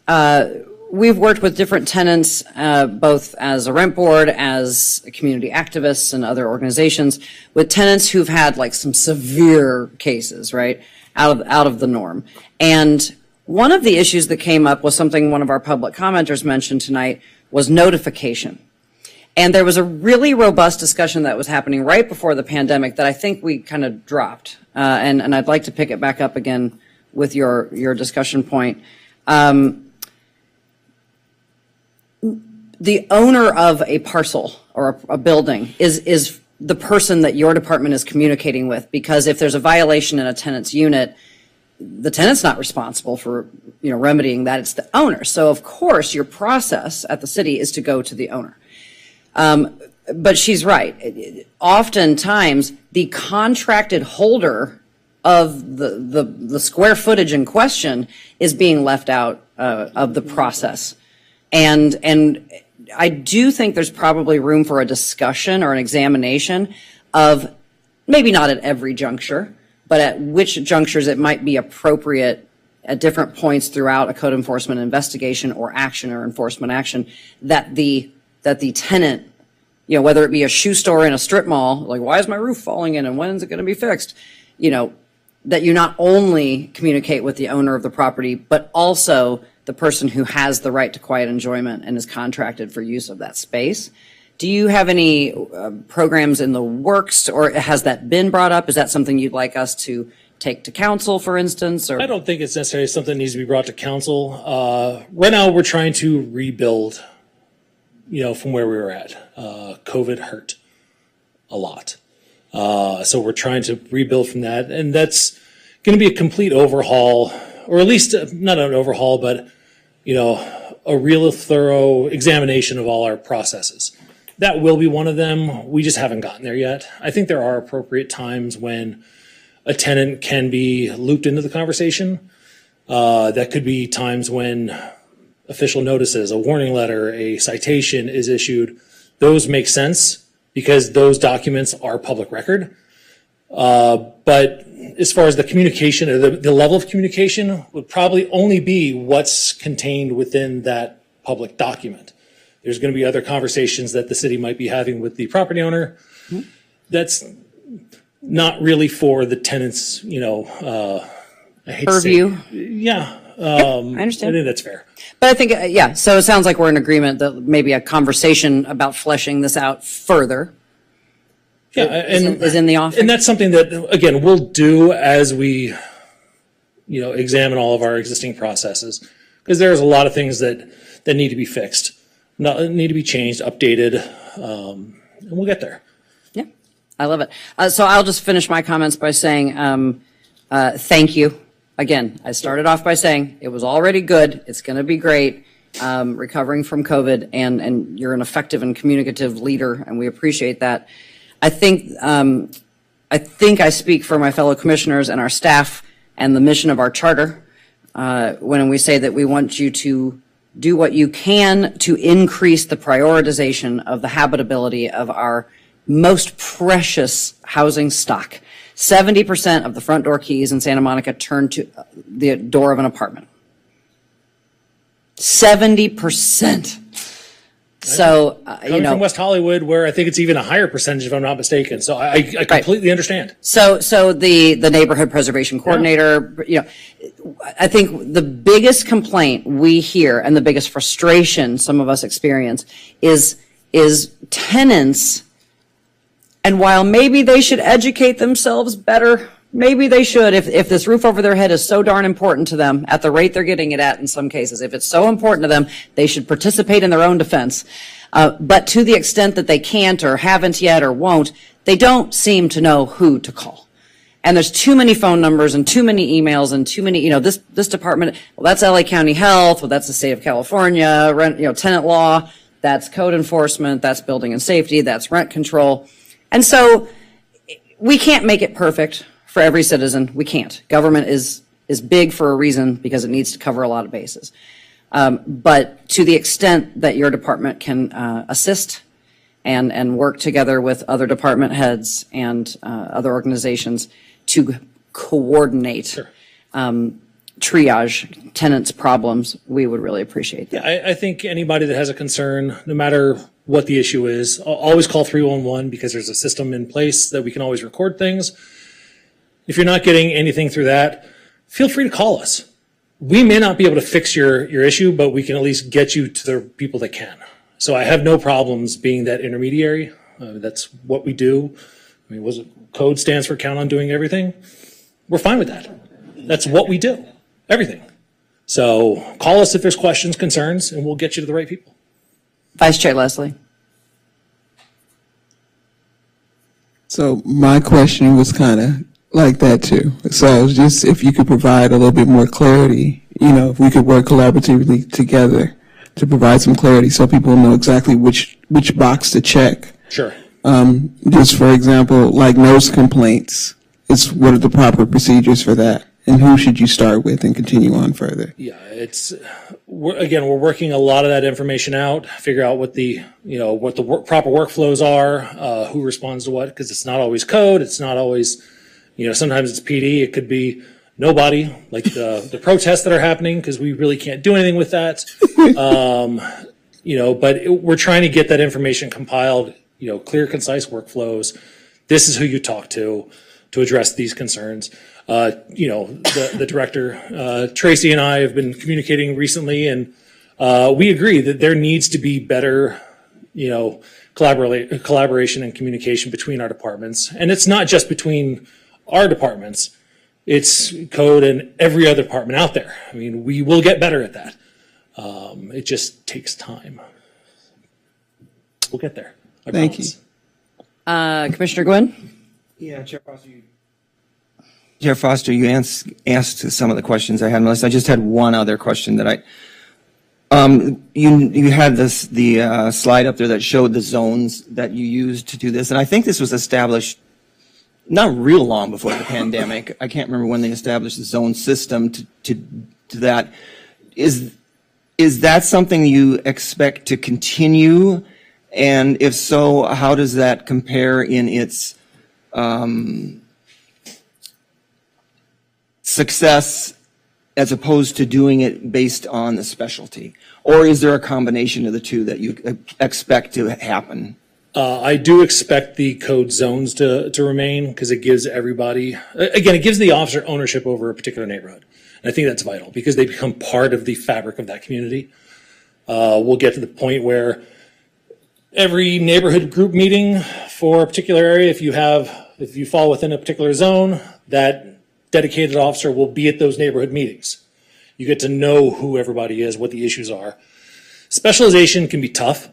we've worked with different tenants, both as a rent board, as community activists and other organizations, with tenants who've had like some severe cases, right, out of the norm. And one of the issues that came up was something one of our public commenters mentioned tonight was notification. And there was a really robust discussion that was happening right before the pandemic that I think we kind of dropped. And I'd like to pick it back up again with your discussion point. The owner of a parcel or a building is the person that your department is communicating with, because if there's a violation in a tenant's unit, the tenant's not responsible for remedying that. It's the owner. So of course your process at the city is to go to the owner. But she's right. Oftentimes the contracted holder of the square footage in question is being left out of the process. And I do think there's probably room for a discussion or an examination of, maybe not at every juncture, but at which junctures it might be appropriate at different points throughout a code enforcement investigation or action or enforcement action that the tenant, whether it be a shoe store in a strip mall, like, why is my roof falling in and when is it going to be fixed? That you not only communicate with the owner of the property, but also the person who has the right to quiet enjoyment and is contracted for use of that space. Do you have any programs in the works, or has that been brought up? Is that something you'd like us to take to council, for instance? Or? I don't think it's necessarily something that needs to be brought to council. Right now, we're trying to rebuild, from where we were at. COVID hurt a lot. So we're trying to rebuild from that. And that's going to be a complete overhaul, or at least not an overhaul, but, a real thorough examination of all our processes. That will be one of them. We just haven't gotten there yet. I think there are appropriate times when a tenant can be looped into the conversation. That could be times when official notices, a warning letter, a citation is issued. Those make sense because those documents are public record. But as far as the communication, or the level of communication would probably only be what's contained within that public document. There's going to be other conversations that the city might be having with the property owner. That's not really for the tenant's, I hate purview. To say, yeah. I understand. I think that's fair. But I think, so it sounds like we're in agreement that maybe a conversation about fleshing this out further is in the offing. And that's something that, again, we'll do as we, examine all of our existing processes. Because there's a lot of things that need to be fixed, need to be changed, updated, and we'll get there. Yeah, I love it. So I'll just finish my comments by saying thank you. Again, I started off by saying it was already good. It's going to be great, recovering from COVID, and you're an effective and communicative leader, and we appreciate that. I think I speak for my fellow commissioners and our staff and the mission of our charter when we say that we want you to do what you can to increase the prioritization of the habitability of our most precious housing stock. 70% of the front door keys in Santa Monica turn to the door of an apartment. 70%. So, you Coming know. from West Hollywood, where I think it's even a higher percentage, if I'm not mistaken. So I completely understand. So the neighborhood preservation coordinator, you know, I think the biggest complaint we hear and the biggest frustration some of us experience is tenants. And while maybe they should educate themselves better, maybe they should, if this roof over their head is so darn important to them at the rate they're getting it at in some cases, if it's so important to them, they should participate in their own defense. But to the extent that they can't or haven't yet or won't, they don't seem to know who to call. And there's too many phone numbers and too many emails and too many, you know, this department, well, that's LA County Health, well, that's the state of California, rent, you know, tenant law, that's code enforcement, that's building and safety, that's rent control. And so we can't make it perfect for every citizen. We can't. Government is big for a reason because it needs to cover a lot of bases. But to the extent that your department can assist and work together with other department heads and other organizations to coordinate triage tenants' problems, we would really appreciate that. Yeah, I think anybody that has a concern, no matter what the issue is, always call 311 because there's a system in place that we can always record things. If you're not getting anything through that, feel free to call us. We may not be able to fix your issue, but we can at least get you to the people that can. So I have no problems being that intermediary. That's what we do. I mean, code stands for count on doing everything. We're fine with that. That's what we do, everything. So call us if there's questions, concerns, and we'll get you to the right people. Vice Chair Leslie. So my question was kind of like that too. So just if you could provide a little bit more clarity, you know, if we could work collaboratively together to provide some clarity so people know exactly which box to check. Sure. Just for example, like nose complaints, what are the proper procedures for that? And who should you start with and continue on further? Yeah, we're working a lot of that information out, figure out what the proper workflows are, who responds to what, because it's not always code, it's not always, sometimes it's PD, it could be nobody, like the protests that are happening, because we really can't do anything with that. But we're trying to get that information compiled, clear, concise workflows. This is who you talk to address these concerns. The director, Tracy, and I have been communicating recently, and we agree that there needs to be better, collaboration and communication between our departments. And it's not just between our departments. It's code and every other department out there. I mean, we will get better at that. It just takes time. We'll get there. I promise. Thank you. Commissioner Gwynn? Yeah, Chair Foster, you asked some of the questions I had on the list. I just had one other question that you had the slide up there that showed the zones that you used to do this, and I think this was established not real long before the pandemic. I can't remember when they established the zone system to that. Is that something you expect to continue? And if so, how does that compare in its success as opposed to doing it based on the specialty? Or is there a combination of the two that you expect to happen? I do expect the code zones to remain because it gives everybody, again, it gives the officer ownership over a particular neighborhood. And I think that's vital because they become part of the fabric of that community. We'll get to the point where every neighborhood group meeting for a particular area, if you fall within a particular zone, that dedicated officer will be at those neighborhood meetings. You get to know who everybody is, what the issues are. Specialization can be tough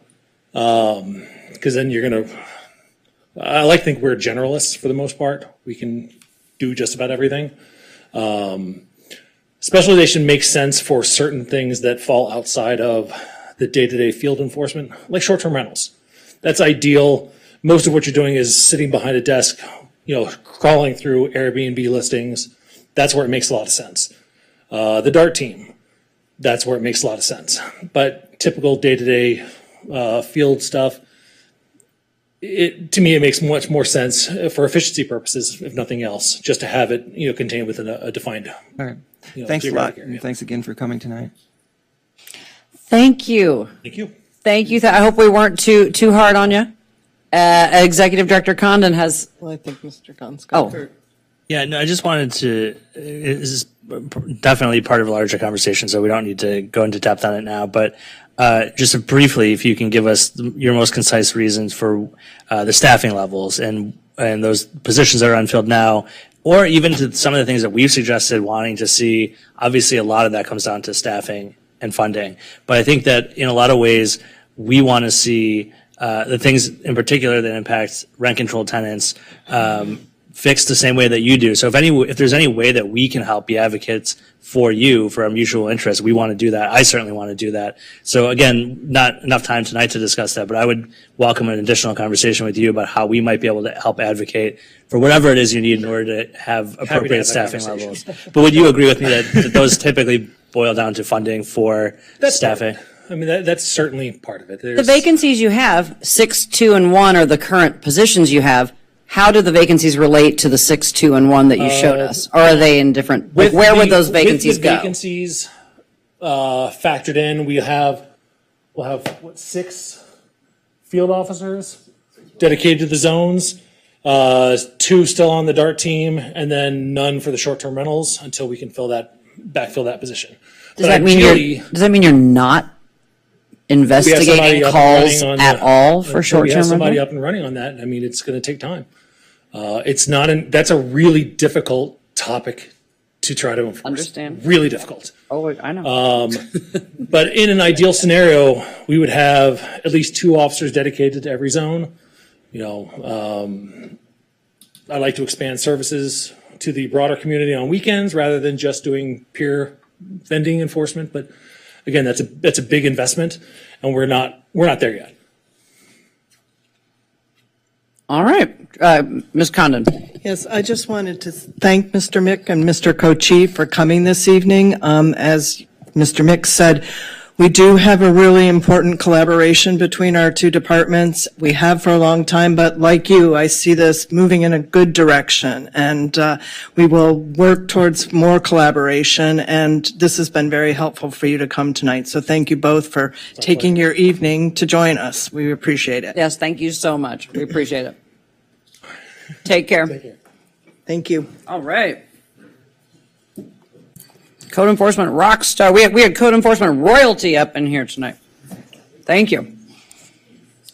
because then I like to think we're generalists for the most part. We can do just about everything. Specialization makes sense for certain things that fall outside of the day-to-day field enforcement, like short-term rentals. That's ideal. Most of what you're doing is sitting behind a desk, crawling through Airbnb listings. That's where it makes a lot of sense. The DART team, that's where it makes a lot of sense. But typical day-to-day field stuff, to me, it makes much more sense for efficiency purposes, if nothing else, just to have it, contained within a defined. All right. Thanks a lot. And thanks again for coming tonight. Thank you. Thank you. Thank you. I hope we weren't too hard on you. Executive Director Condon has. Well, I think Mr. Gunn's Oh. got Yeah, no, I just wanted to, this is definitely part of a larger conversation, so we don't need to go into depth on it now, but just briefly, if you can give us your most concise reasons for the staffing levels and those positions that are unfilled now, or even to some of the things that we've suggested wanting to see. Obviously, a lot of that comes down to staffing and funding, but I think that in a lot of ways, we want to see the things in particular that impact rent-controlled tenants fixed the same way that you do. So if there's any way that we can help be advocates for you, for our mutual interest, we want to do that. I certainly want to do that. So again, not enough time tonight to discuss that, but I would welcome an additional conversation with you about how we might be able to help advocate for whatever it is you need in order to have appropriate staffing levels. But would you agree with me that those typically boil down to funding for staffing? I mean, that's certainly part of it. The vacancies you have, 6, 2, and 1 are the current positions you have. How do the vacancies relate to the 6, 2, and 1 that you showed us? Or are they in different, like where would those vacancies with the go? vacancies factored in, we'll have what, 6 field officers dedicated to the zones, 2 still on the DART team, and then none for the short-term rentals until we can backfill that position. Does that mean you're not investigating calls at all for short-term We have somebody rental? up and running on that. I mean, it's going to take time. That's a really difficult topic to try to enforce. Understand. Really difficult. Oh, I know. But in an ideal scenario, we would have at least 2 officers dedicated to every zone. I'd like to expand services to the broader community on weekends rather than just doing pure vending enforcement. But again, that's a big investment, and we're not there yet. All right, Ms. Condon. Yes, I just wanted to thank Mr. Mick and Mr. Co-Chief for coming this evening. As Mr. Mick said, we do have a really important collaboration between our 2 departments. We have for a long time, but like you, I see this moving in a good direction, and we will work towards more collaboration, and this has been very helpful for you to come tonight. So thank you both for taking your evening to join us. We appreciate it. Yes, thank you so much. We appreciate it. Take care. Thank you. All right. Code enforcement rock star. We had code enforcement royalty up in here tonight. Thank you.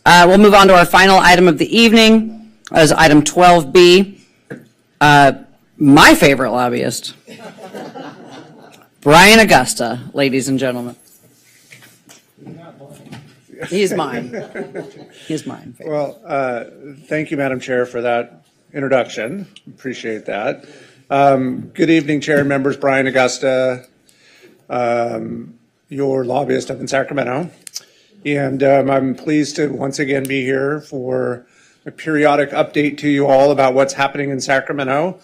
We'll move on to our final item of the evening, as item 12B. My favorite lobbyist, Brian Augusta, ladies and gentlemen. He's mine. He's mine. Well, thank you, Madam Chair, for that introduction. Appreciate that. Good evening, Chair and members. Brian Augusta, your lobbyist up in Sacramento. And I'm pleased to once again be here for a periodic update to you all about what's happening in Sacramento,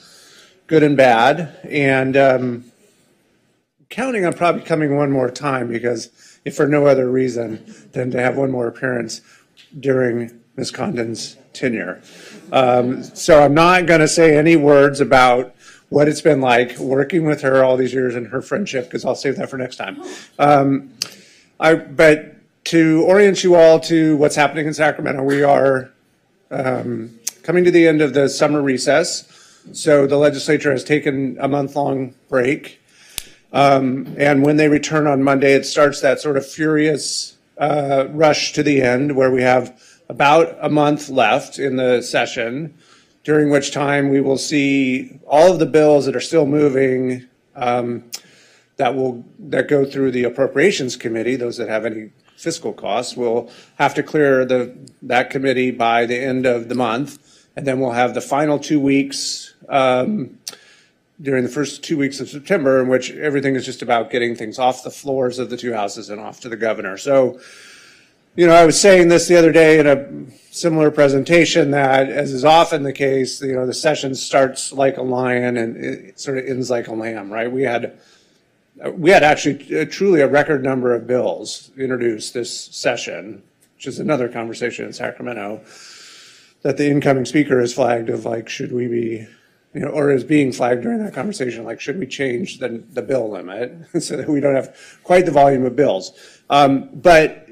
good and bad. And counting on probably coming one more time, because if for no other reason than to have one more appearance during Ms. Condon's tenure. So I'm not going to say any words about what it's been like working with her all these years and her friendship, because I'll save that for next time. But to orient you all to what's happening in Sacramento, we are coming to the end of the summer recess. So the legislature has taken a month-long break. And when they return on Monday, it starts that sort of furious rush to the end where we have about a month left in the session, during which time we will see all of the bills that are still moving that go through the Appropriations Committee. Those that have any fiscal costs will have to clear that committee by the end of the month, and then we'll have the final 2 weeks during the first 2 weeks of September, in which everything is just about getting things off the floors of the 2 houses and off to the governor. So, I was saying this the other day in a similar presentation that, as is often the case, the session starts like a lion and it sort of ends like a lamb, right? We had actually truly a record number of bills introduced this session, which is another conversation in Sacramento that the incoming speaker has flagged of like, should we be, or is being flagged during that conversation, like, should we change the bill limit so that we don't have quite the volume of bills? But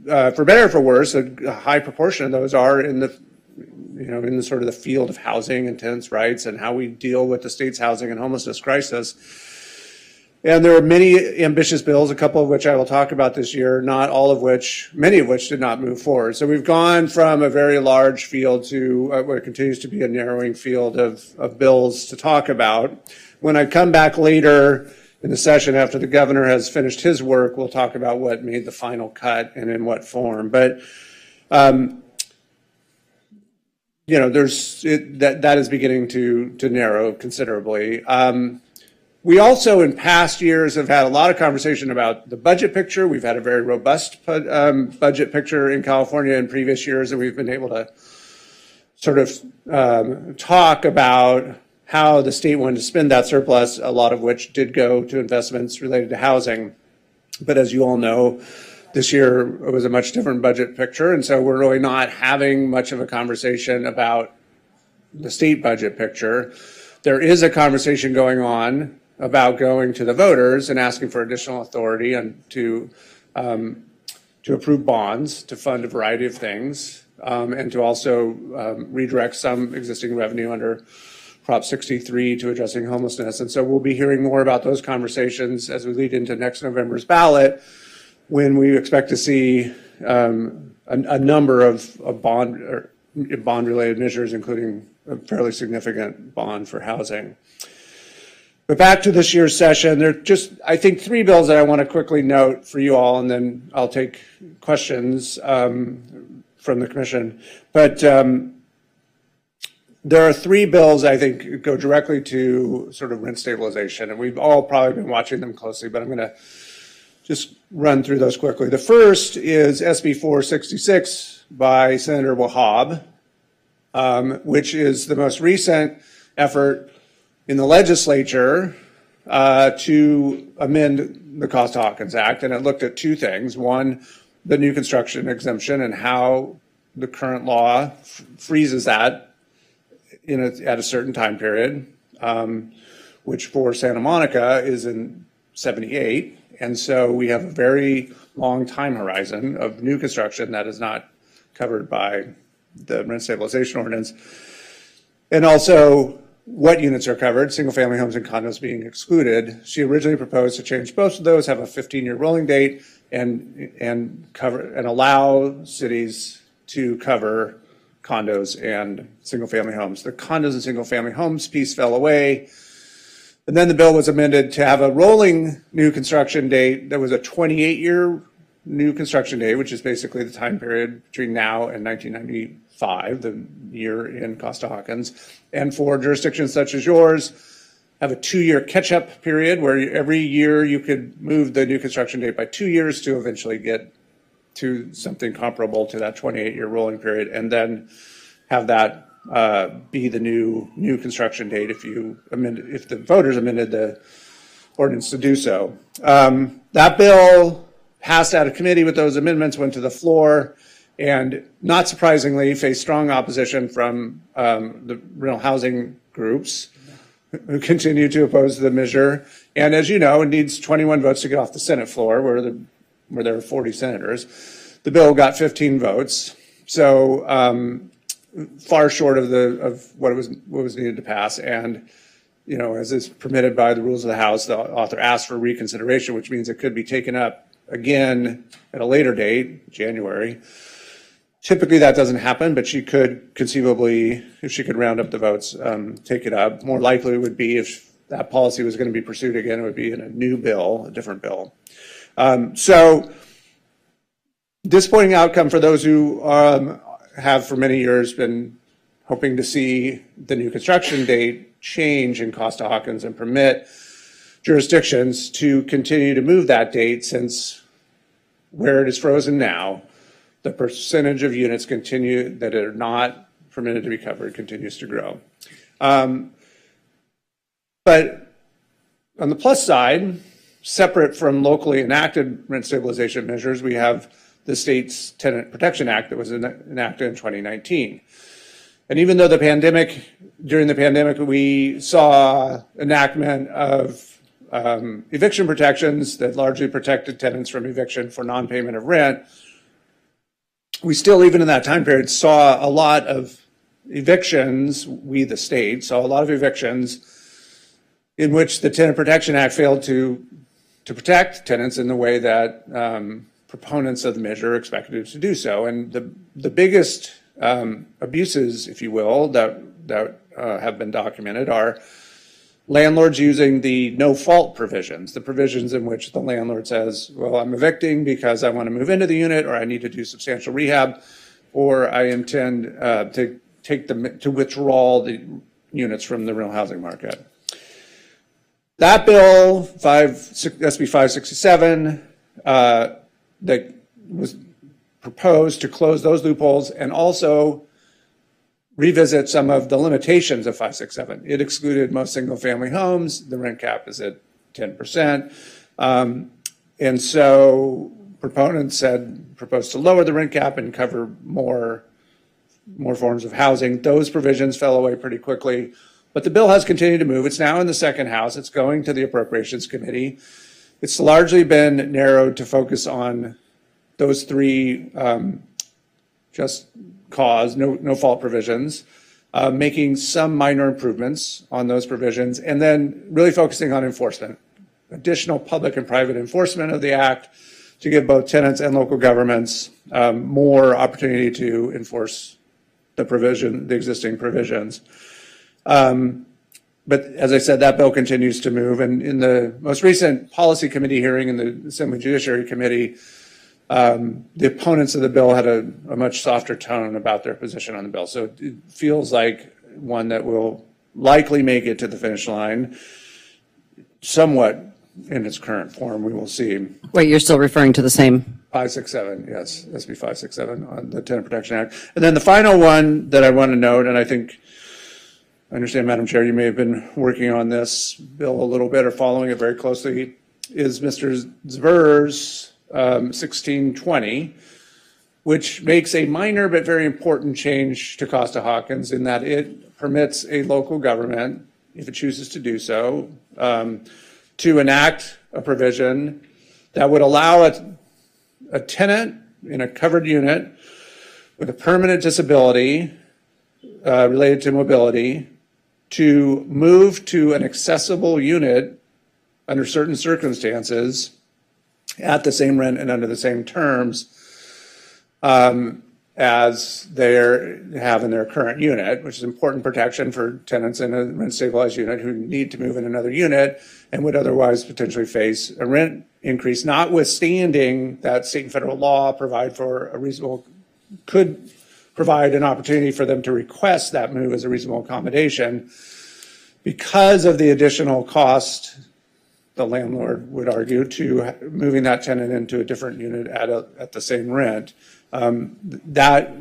for better or for worse, a high proportion of those are in the, in the sort of the field of housing and tenants' rights and how we deal with the state's housing and homelessness crisis. And there are many ambitious bills, a couple of which I will talk about this year, not all of which, many of which did not move forward. So we've gone from a very large field to what continues to be a narrowing field of bills to talk about. When I come back later in the session after the governor has finished his work, we'll talk about what made the final cut and in what form. But that is beginning to narrow considerably. We also, in past years, have had a lot of conversation about the budget picture. We've had a very robust budget picture in California in previous years, and we've been able to sort of talk about how the state wanted to spend that surplus, a lot of which did go to investments related to housing. But as you all know, this year it was a much different budget picture, and so we're really not having much of a conversation about the state budget picture. There is a conversation going on about going to the voters and asking for additional authority and to approve bonds to fund a variety of things, and to also redirect some existing revenue under Prop 63 to addressing homelessness. And so we'll be hearing more about those conversations as we lead into next November's ballot, when we expect to see a number of bond-related measures, including a fairly significant bond for housing. But back to this year's session, there are just, I think, 3 bills that I want to quickly note for you all, and then I'll take questions from the commission. But there are 3 bills I think go directly to sort of rent stabilization, and we've all probably been watching them closely, but I'm going to just run through those quickly. The first is SB 466 by Senator Wahab, which is the most recent effort in the legislature to amend the Costa-Hawkins Act, and it looked at 2 things. One, the new construction exemption and how the current law freezes that at a certain time period, which for Santa Monica is in 78. And so we have a very long time horizon of new construction that is not covered by the rent stabilization ordinance. And also what units are covered, single-family homes and condos being excluded. She originally proposed to change both of those, have a 15-year rolling date, and cover and allow cities to cover condos and single-family homes. The condos and single-family homes piece fell away. And then the bill was amended to have a rolling new construction date that was a 28-year new construction date, which is basically the time period between now and 1995, the year in Costa-Hawkins. And for jurisdictions such as yours, have a 2-year catch-up period where every year you could move the new construction date by 2 years to eventually get to something comparable to that 28-year rolling period, and then have that be the new construction date if the voters amended the ordinance to do so. That bill passed out of committee with those amendments, went to the floor, and not surprisingly faced strong opposition from the rental housing groups who continue to oppose the measure. And as you know, it needs 21 votes to get off the Senate floor, where there are 40 senators. The bill got 15 votes, so far short of what was needed to pass. And as is permitted by the rules of the House, the author asked for reconsideration, which means it could be taken up again at a later date, January. Typically that doesn't happen, but she could conceivably, if she could round up the votes, take it up. More likely it would be if that policy was going to be pursued again, it would be in a new bill, a different bill. So disappointing outcome for those who have for many years been hoping to see the new construction date change in Costa-Hawkins and permit jurisdictions to continue to move that date, since where it is frozen now, the percentage of units that are not permitted to be covered continues to grow. But on the plus side, separate from locally enacted rent stabilization measures, we have the state's Tenant Protection Act that was enacted in 2019. And even though during the pandemic, we saw enactment of eviction protections that largely protected tenants from eviction for non-payment of rent, we still, even in that time period, saw a lot of evictions, we the state saw a lot of evictions in which the Tenant Protection Act failed to protect tenants in the way that proponents of the measure expected it to do so. And the biggest abuses, if you will, that have been documented are landlords using the no-fault provisions, the provisions in which the landlord says, well, I'm evicting because I want to move into the unit, or I need to do substantial rehab, or I intend to withdraw the units from the real housing market. That bill, SB 567, that was proposed to close those loopholes and also revisit some of the limitations of 567. It excluded most single-family homes. The rent cap is at 10%. And so proponents proposed to lower the rent cap and cover more forms of housing. Those provisions fell away pretty quickly. But the bill has continued to move. It's now in the second house. It's going to the Appropriations Committee. It's largely been narrowed to focus on those three just cause, no fault provisions, making some minor improvements on those provisions, and then really focusing on enforcement, additional public and private enforcement of the act to give both tenants and local governments more opportunity to enforce the existing provisions. But as I said, that bill continues to move. And in the most recent policy committee hearing in the Assembly Judiciary Committee, the opponents of the bill had a much softer tone about their position on the bill. So it feels like one that will likely make it to the finish line, somewhat in its current form. We will see. Wait, you're still referring to the same? 567, yes, SB 567 on the Tenant Protection Act. And then the final one that I want to note, and I understand, Madam Chair, you may have been working on this bill a little bit or following it very closely, is Mr. Zver's 1620, which makes a minor but very important change to Costa-Hawkins in that it permits a local government, if it chooses to do so, to enact a provision that would allow a tenant in a covered unit with a permanent disability related to mobility to move to an accessible unit under certain circumstances at the same rent and under the same terms as they have in their current unit, which is important protection for tenants in a rent-stabilized unit who need to move in another unit and would otherwise potentially face a rent increase, notwithstanding that state and federal law could provide an opportunity for them to request that move as a reasonable accommodation. Because of the additional cost, the landlord would argue, to moving that tenant into a different unit at the same rent, that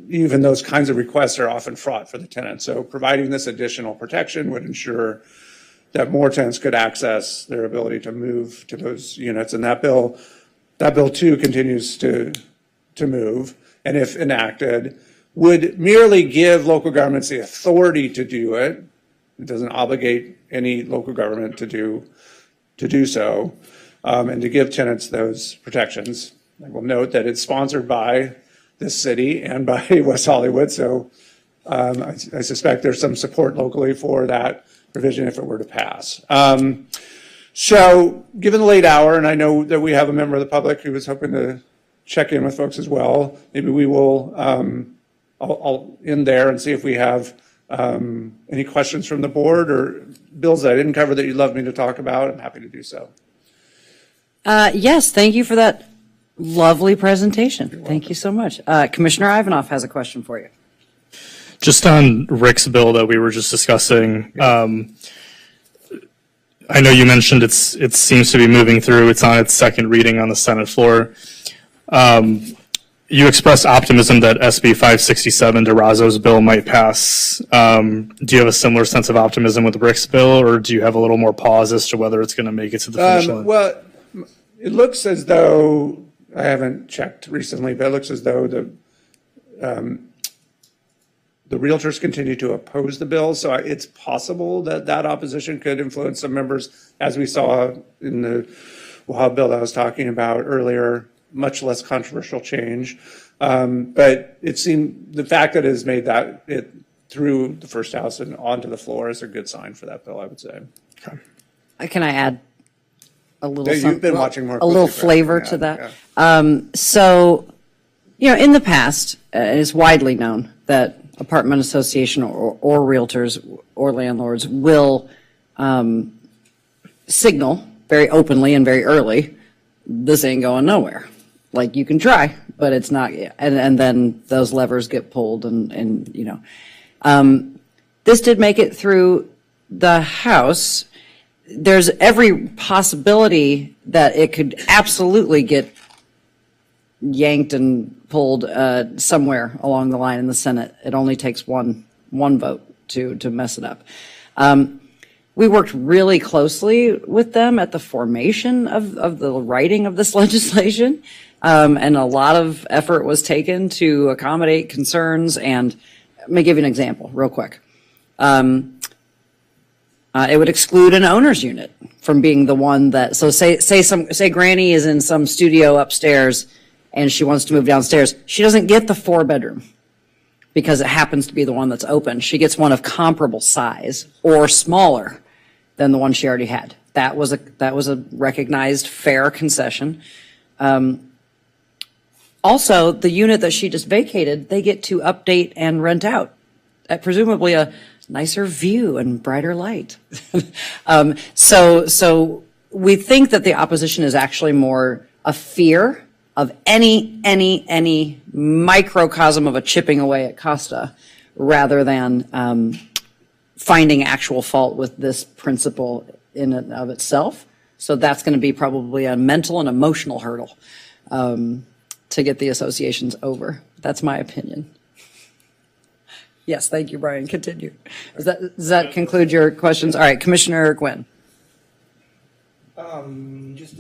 even those kinds of requests are often fraught for the tenant. So providing this additional protection would ensure that more tenants could access their ability to move to those units. And that bill too continues to move, and if enacted, would merely give local governments the authority to do it. It doesn't obligate any local government to do so, and to give tenants those protections. I will note that it's sponsored by this city and by West Hollywood, so I suspect there's some support locally for that provision if it were to pass. So given the late hour, and I know that we have a member of the public who was hoping to check in with folks as well, maybe we will, I'll end there and see if we have any questions from the board or bills that I didn't cover that you'd love me to talk about. I'm happy to do so. Yes, thank you for that lovely presentation. Thank you so much. Commissioner Ivanov has a question for you. Just on Rick's bill that we were just discussing, I know you mentioned it seems to be moving through. It's on its second reading on the Senate floor. You expressed optimism that SB 567, DeRazzo's bill, might pass. Do you have a similar sense of optimism with Rick's bill, or do you have a little more pause as to whether it's going to make it to the finish line? Well, it looks as though, I haven't checked recently, but it looks as though the realtors continue to oppose the bill. So it's possible that opposition could influence some members, as we saw in the WAHA bill that I was talking about earlier. much less controversial change. But it seemed, the fact that it has made that it through the first house and onto the floor is a good sign for that bill, I would say. Can I add a little? You've been watching more a little closely, flavor Brad. to that. Yeah. So, in the past, it is widely known that apartment association or realtors or landlords will signal very openly and very early, this ain't going nowhere. Like, you can try, but it's not, and then those levers get pulled and this did make it through the House. There's every possibility that it could absolutely get yanked and pulled somewhere along the line in the Senate. It only takes one vote to mess it up. We worked really closely with them at the formation of the writing of this legislation, and a lot of effort was taken to accommodate concerns. And let me give you an example real quick. It would exclude an owner's unit from being the one that, so say Granny is in some studio upstairs and she wants to move downstairs. She doesn't get the 4-bedroom because it happens to be the one that's open. She gets one of comparable size or smaller than the one she already had. That was a recognized fair concession. Also, the unit that she just vacated, they get to update and rent out at presumably a nicer view and brighter light. So we think that the opposition is actually more a fear of any microcosm of a chipping away at Costa rather than finding actual fault with this principle in and of itself. So that's going to be probably a mental and emotional hurdle to get the associations over. That's my opinion. Yes, thank you, Brian. Continue. Does that conclude your questions? All right, Commissioner Gwynn. Just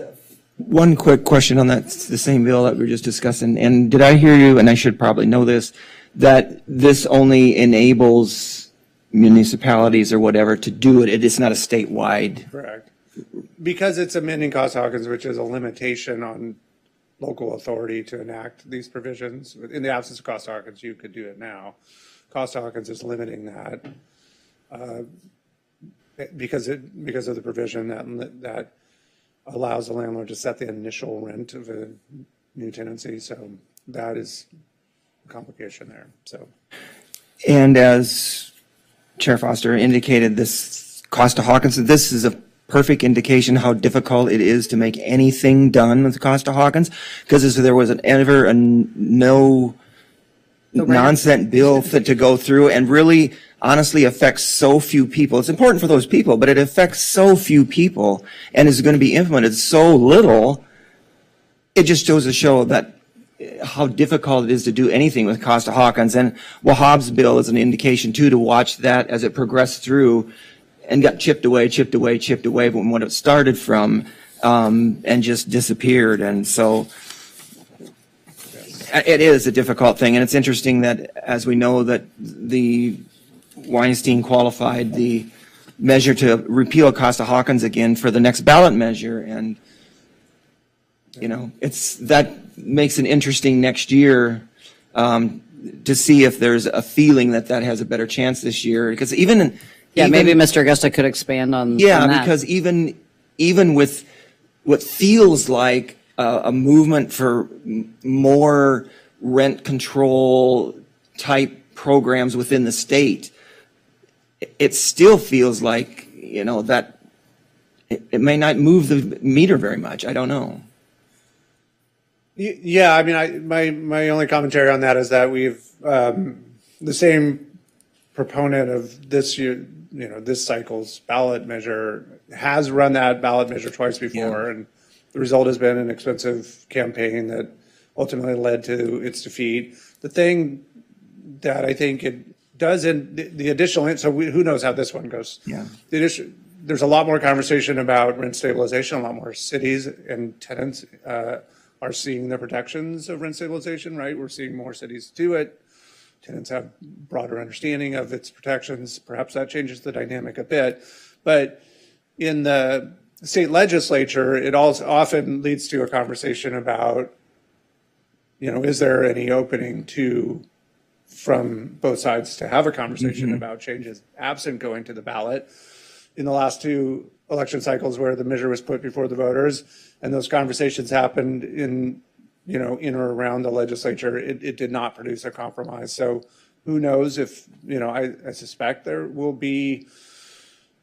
one quick question on that, the same bill that we were just discussing. And did I hear you, and I should probably know this, that this only enables municipalities or whatever to do it? It is not a statewide. Correct. Because it's amending Costa-Hawkins, which is a limitation on local authority to enact these provisions. In the absence of Costa-Hawkins, you could do it now. Costa-Hawkins is limiting that because of the provision that allows the landlord to set the initial rent of a new tenancy. So that is a complication there. So, And as Chair Foster indicated, this Costa-Hawkins, this is a perfect indication how difficult it is to make anything done with Costa-Hawkins, because if there was ever a no nonsense bill to go through and really honestly affects so few people. It's important for those people, but it affects so few people and is going to be implemented so little. It just goes to show that how difficult it is to do anything with Costa-Hawkins. And Wahhab's bill is an indication too, to watch that as it progressed through and got chipped away from what it started from, and just disappeared. And so it is a difficult thing, and it's interesting that, as we know, that the Weinstein qualified the measure to repeal Costa-Hawkins again for the next ballot measure, and that makes it interesting next year to see if there's a feeling that has a better chance this year, because maybe Mr. Augusta could expand on that. Because even with what feels like a movement for more rent control type programs within the state, it still feels like, that it may not move the meter very much. I don't know. Yeah, I mean, my only commentary on that is that we've the same proponent of this year, this cycle's ballot measure has run that ballot measure twice before, and the result has been an expensive campaign that ultimately led to its defeat. The thing that I think it does in the additional, so who knows how this one goes. Yeah. There's a lot more conversation about rent stabilization. A lot more cities and tenants are seeing the protections of rent stabilization, right? We're seeing more cities do it. Tenants have broader understanding of its protections. Perhaps that changes the dynamic a bit. But in the state legislature, it also often leads to a conversation about is there any opening from both sides to have a conversation about changes absent going to the ballot? In the last two election cycles where the measure was put before the voters and those conversations happened in or around the legislature, it did not produce a compromise. So who knows if, I suspect there will be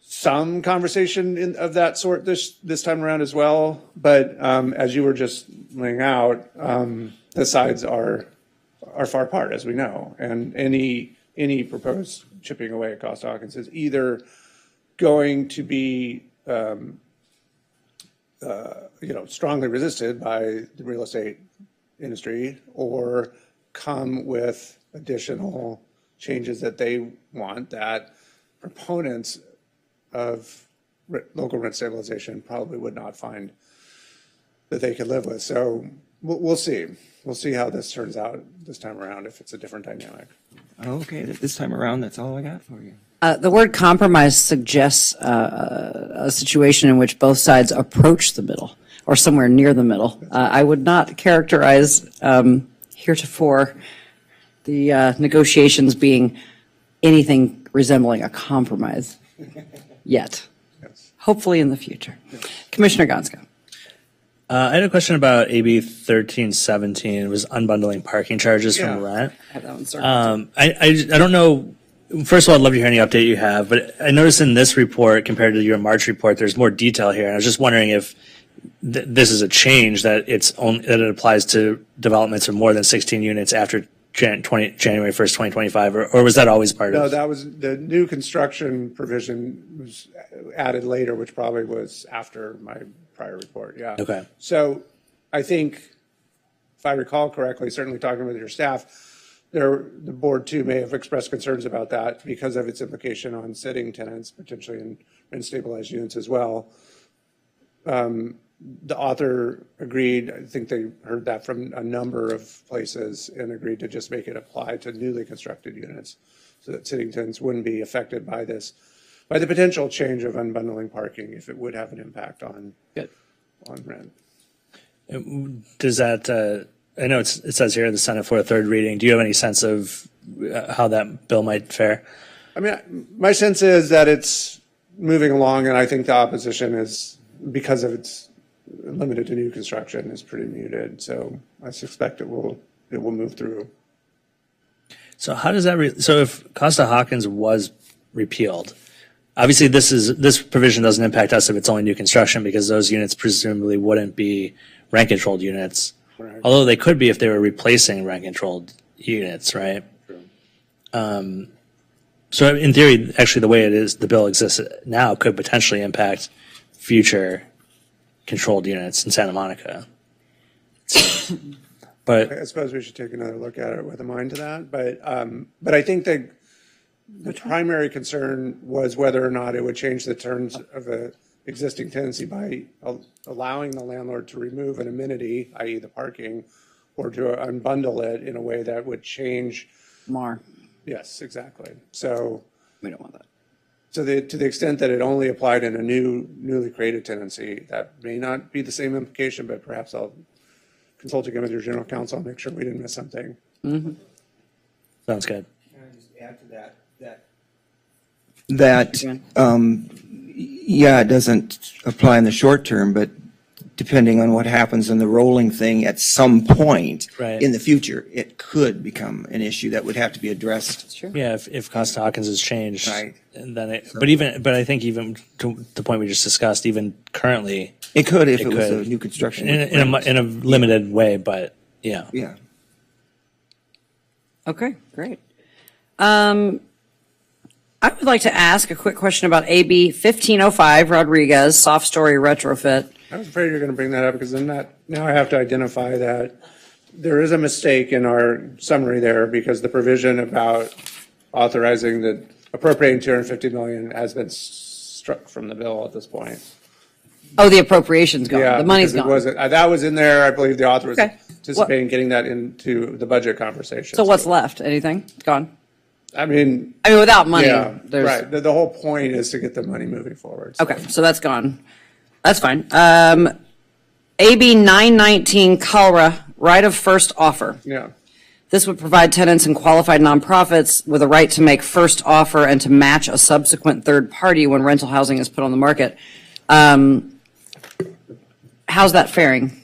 some conversation of that sort this time around as well. But as you were just laying out, the sides are far apart, as we know. And any proposed chipping away at Costa-Hawkins is either going to be strongly resisted by the real estate industry or come with additional changes that they want that proponents of local rent stabilization probably would not find that they could live with. So we'll see. We'll see how this turns out this time around, if it's a different dynamic. Okay, this time around, that's all I got for you. The word compromise suggests a situation in which both sides approach the middle or somewhere near the middle. I would not characterize heretofore the negotiations being anything resembling a compromise yet. Yes. Hopefully in the future. Commissioner Gonska. I had a question about AB 1317. It was unbundling parking charges from rent. I have that one circled. I don't know. First of all, I'd love to hear any update you have, but I noticed in this report compared to your March report, there's more detail here. And I was just wondering if this is a change that that it applies to developments of more than 16 units after January 1st, 2025, or was that always part of? No, that was the new construction provision was added later, which probably was after my prior report. Yeah. Okay. So I think, if I recall correctly, certainly talking with your staff, the board too may have expressed concerns about that because of its implication on sitting tenants, potentially in rent stabilized units as well. The author agreed, I think they heard that from a number of places, and agreed to just make it apply to newly constructed units so that sitting tenants wouldn't be affected by the potential change of unbundling parking if it would have an impact on rent. Does that, I know it says here in the Senate for a third reading. Do you have any sense of how that bill might fare? I mean, my sense is that it's moving along, and I think the opposition is, because of its limited to new construction, is pretty muted. So I suspect it will move through. So how does that, so if Costa-Hawkins was repealed, obviously this provision doesn't impact us if it's only new construction because those units presumably wouldn't be rent controlled units. Right. Although they could be if they were replacing rent controlled units, right? True. So in theory, actually the way it is, the bill exists now could potentially impact future controlled units in Santa Monica. But I suppose we should take another look at it with a mind to that. But I think that the primary concern was whether or not it would change the terms of the existing tenancy by allowing the landlord to remove an amenity, i.e. the parking, or to unbundle it in a way that would change. More. Yes, exactly. So we don't want that. So to the extent that it only applied in a newly created tenancy, that may not be the same implication, but perhaps I'll consult again with your general counsel and make sure we didn't miss something. Mm-hmm. Sounds good. Can I just add to that, yeah, it doesn't apply in the short term, but depending on what happens in the rolling thing at some point in the future, it could become an issue that would have to be addressed. Yeah, if Costa-Hawkins has changed, right? And then but I think even to the point we just discussed, even currently, it could if it was a new construction in a limited way, but yeah. Yeah. Okay, great. I would like to ask a quick question about AB 1505 Rodriguez soft story retrofit. I was afraid you're going to bring that up because then now I have to identify that there is a mistake in our summary there because the provision about authorizing the appropriating $250 million has been struck from the bill at this point. Oh, the appropriation's gone. Yeah, The money's because gone. it wasn't, that was in there. I believe the author was Okay. anticipating getting that into the budget conversation. So what's left? Anything? It's gone? I mean, without money, yeah, there's. right. The whole point is to get the money moving forward. Okay, so that's gone. That's fine. AB 919 Cholera right of first offer. Yeah. This would provide tenants and qualified nonprofits with a right to make first offer and to match a subsequent third party when rental housing is put on the market. How's that faring?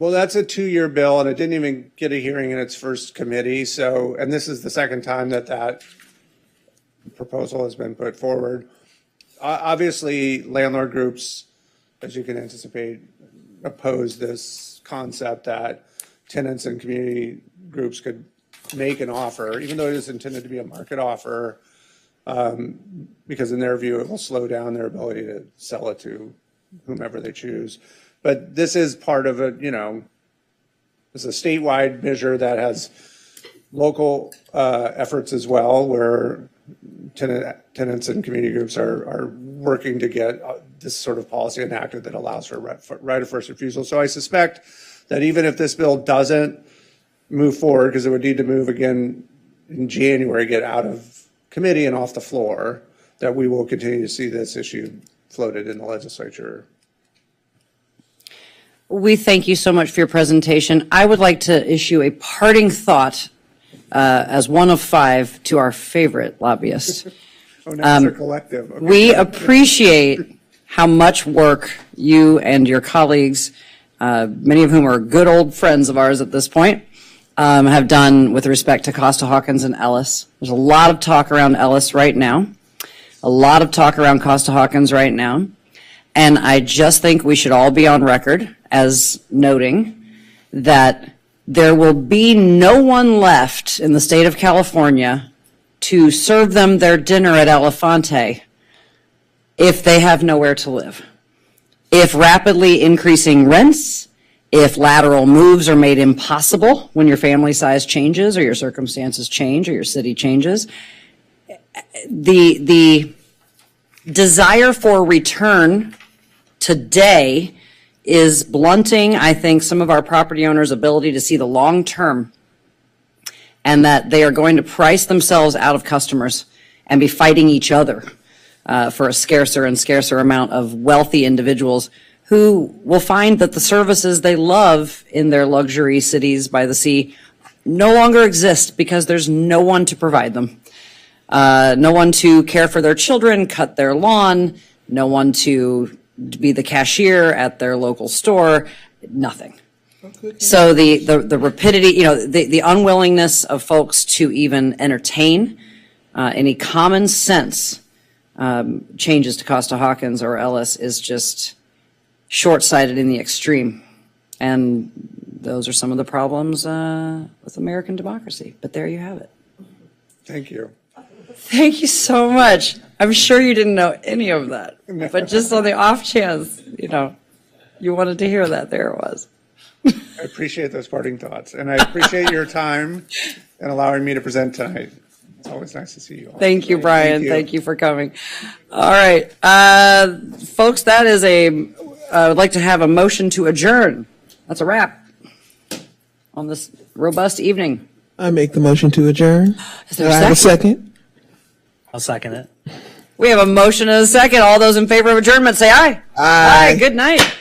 Well, that's a 2-year bill, and it didn't even get a hearing in its first committee. So, and this is the second time that proposal has been put forward. Obviously, landlord groups, as you can anticipate, oppose this concept that tenants and community groups could make an offer, even though it is intended to be a market offer, because in their view, it will slow down their ability to sell it to whomever they choose. But this is part of a, it's a statewide measure that has local efforts as well, where tenants and community groups are working to get this sort of policy enacted that allows for right of first refusal. So I suspect that even if this bill doesn't move forward, because it would need to move again in January, get out of committee and off the floor, that we will continue to see this issue floated in the legislature. We thank you so much for your presentation. I would like to issue a parting thought as one of 5 to our favorite lobbyist. Oh, now it's a collective. Okay. We appreciate how much work you and your colleagues, many of whom are good old friends of ours at this point, have done with respect to Costa-Hawkins and Ellis. There's a lot of talk around Ellis right now, a lot of talk around Costa-Hawkins right now, and I just think we should all be on record as noting that there will be no one left in the state of California to serve them their dinner at Elefante if they have nowhere to live. If rapidly increasing rents, if lateral moves are made impossible when your family size changes or your circumstances change or your city changes, the desire for return today is blunting, I think, some of our property owners' ability to see the long term, and that they are going to price themselves out of customers and be fighting each other for a scarcer and scarcer amount of wealthy individuals who will find that the services they love in their luxury cities by the sea no longer exist because there's no one to provide them. No one to care for their children, cut their lawn, no one to be the cashier at their local store, nothing. So the rapidity, the unwillingness of folks to even entertain any common sense changes to Costa-Hawkins or Ellis is just short-sighted in the extreme. And those are some of the problems with American democracy. But there you have it. Thank you. Thank you so much. I'm sure you didn't know any of that, but just on the off chance, you wanted to hear that, there it was. I appreciate those parting thoughts, and I appreciate your time and allowing me to present tonight. It's always nice to see you all. Thank you, Brian. Thank you for coming. All right, folks, that is I would like to have a motion to adjourn. That's a wrap on this robust evening. I make the motion to adjourn. Is there Do I have a second? I'll second it. We have a motion and a second. All those in favor of adjournment, say aye. Aye. Good night.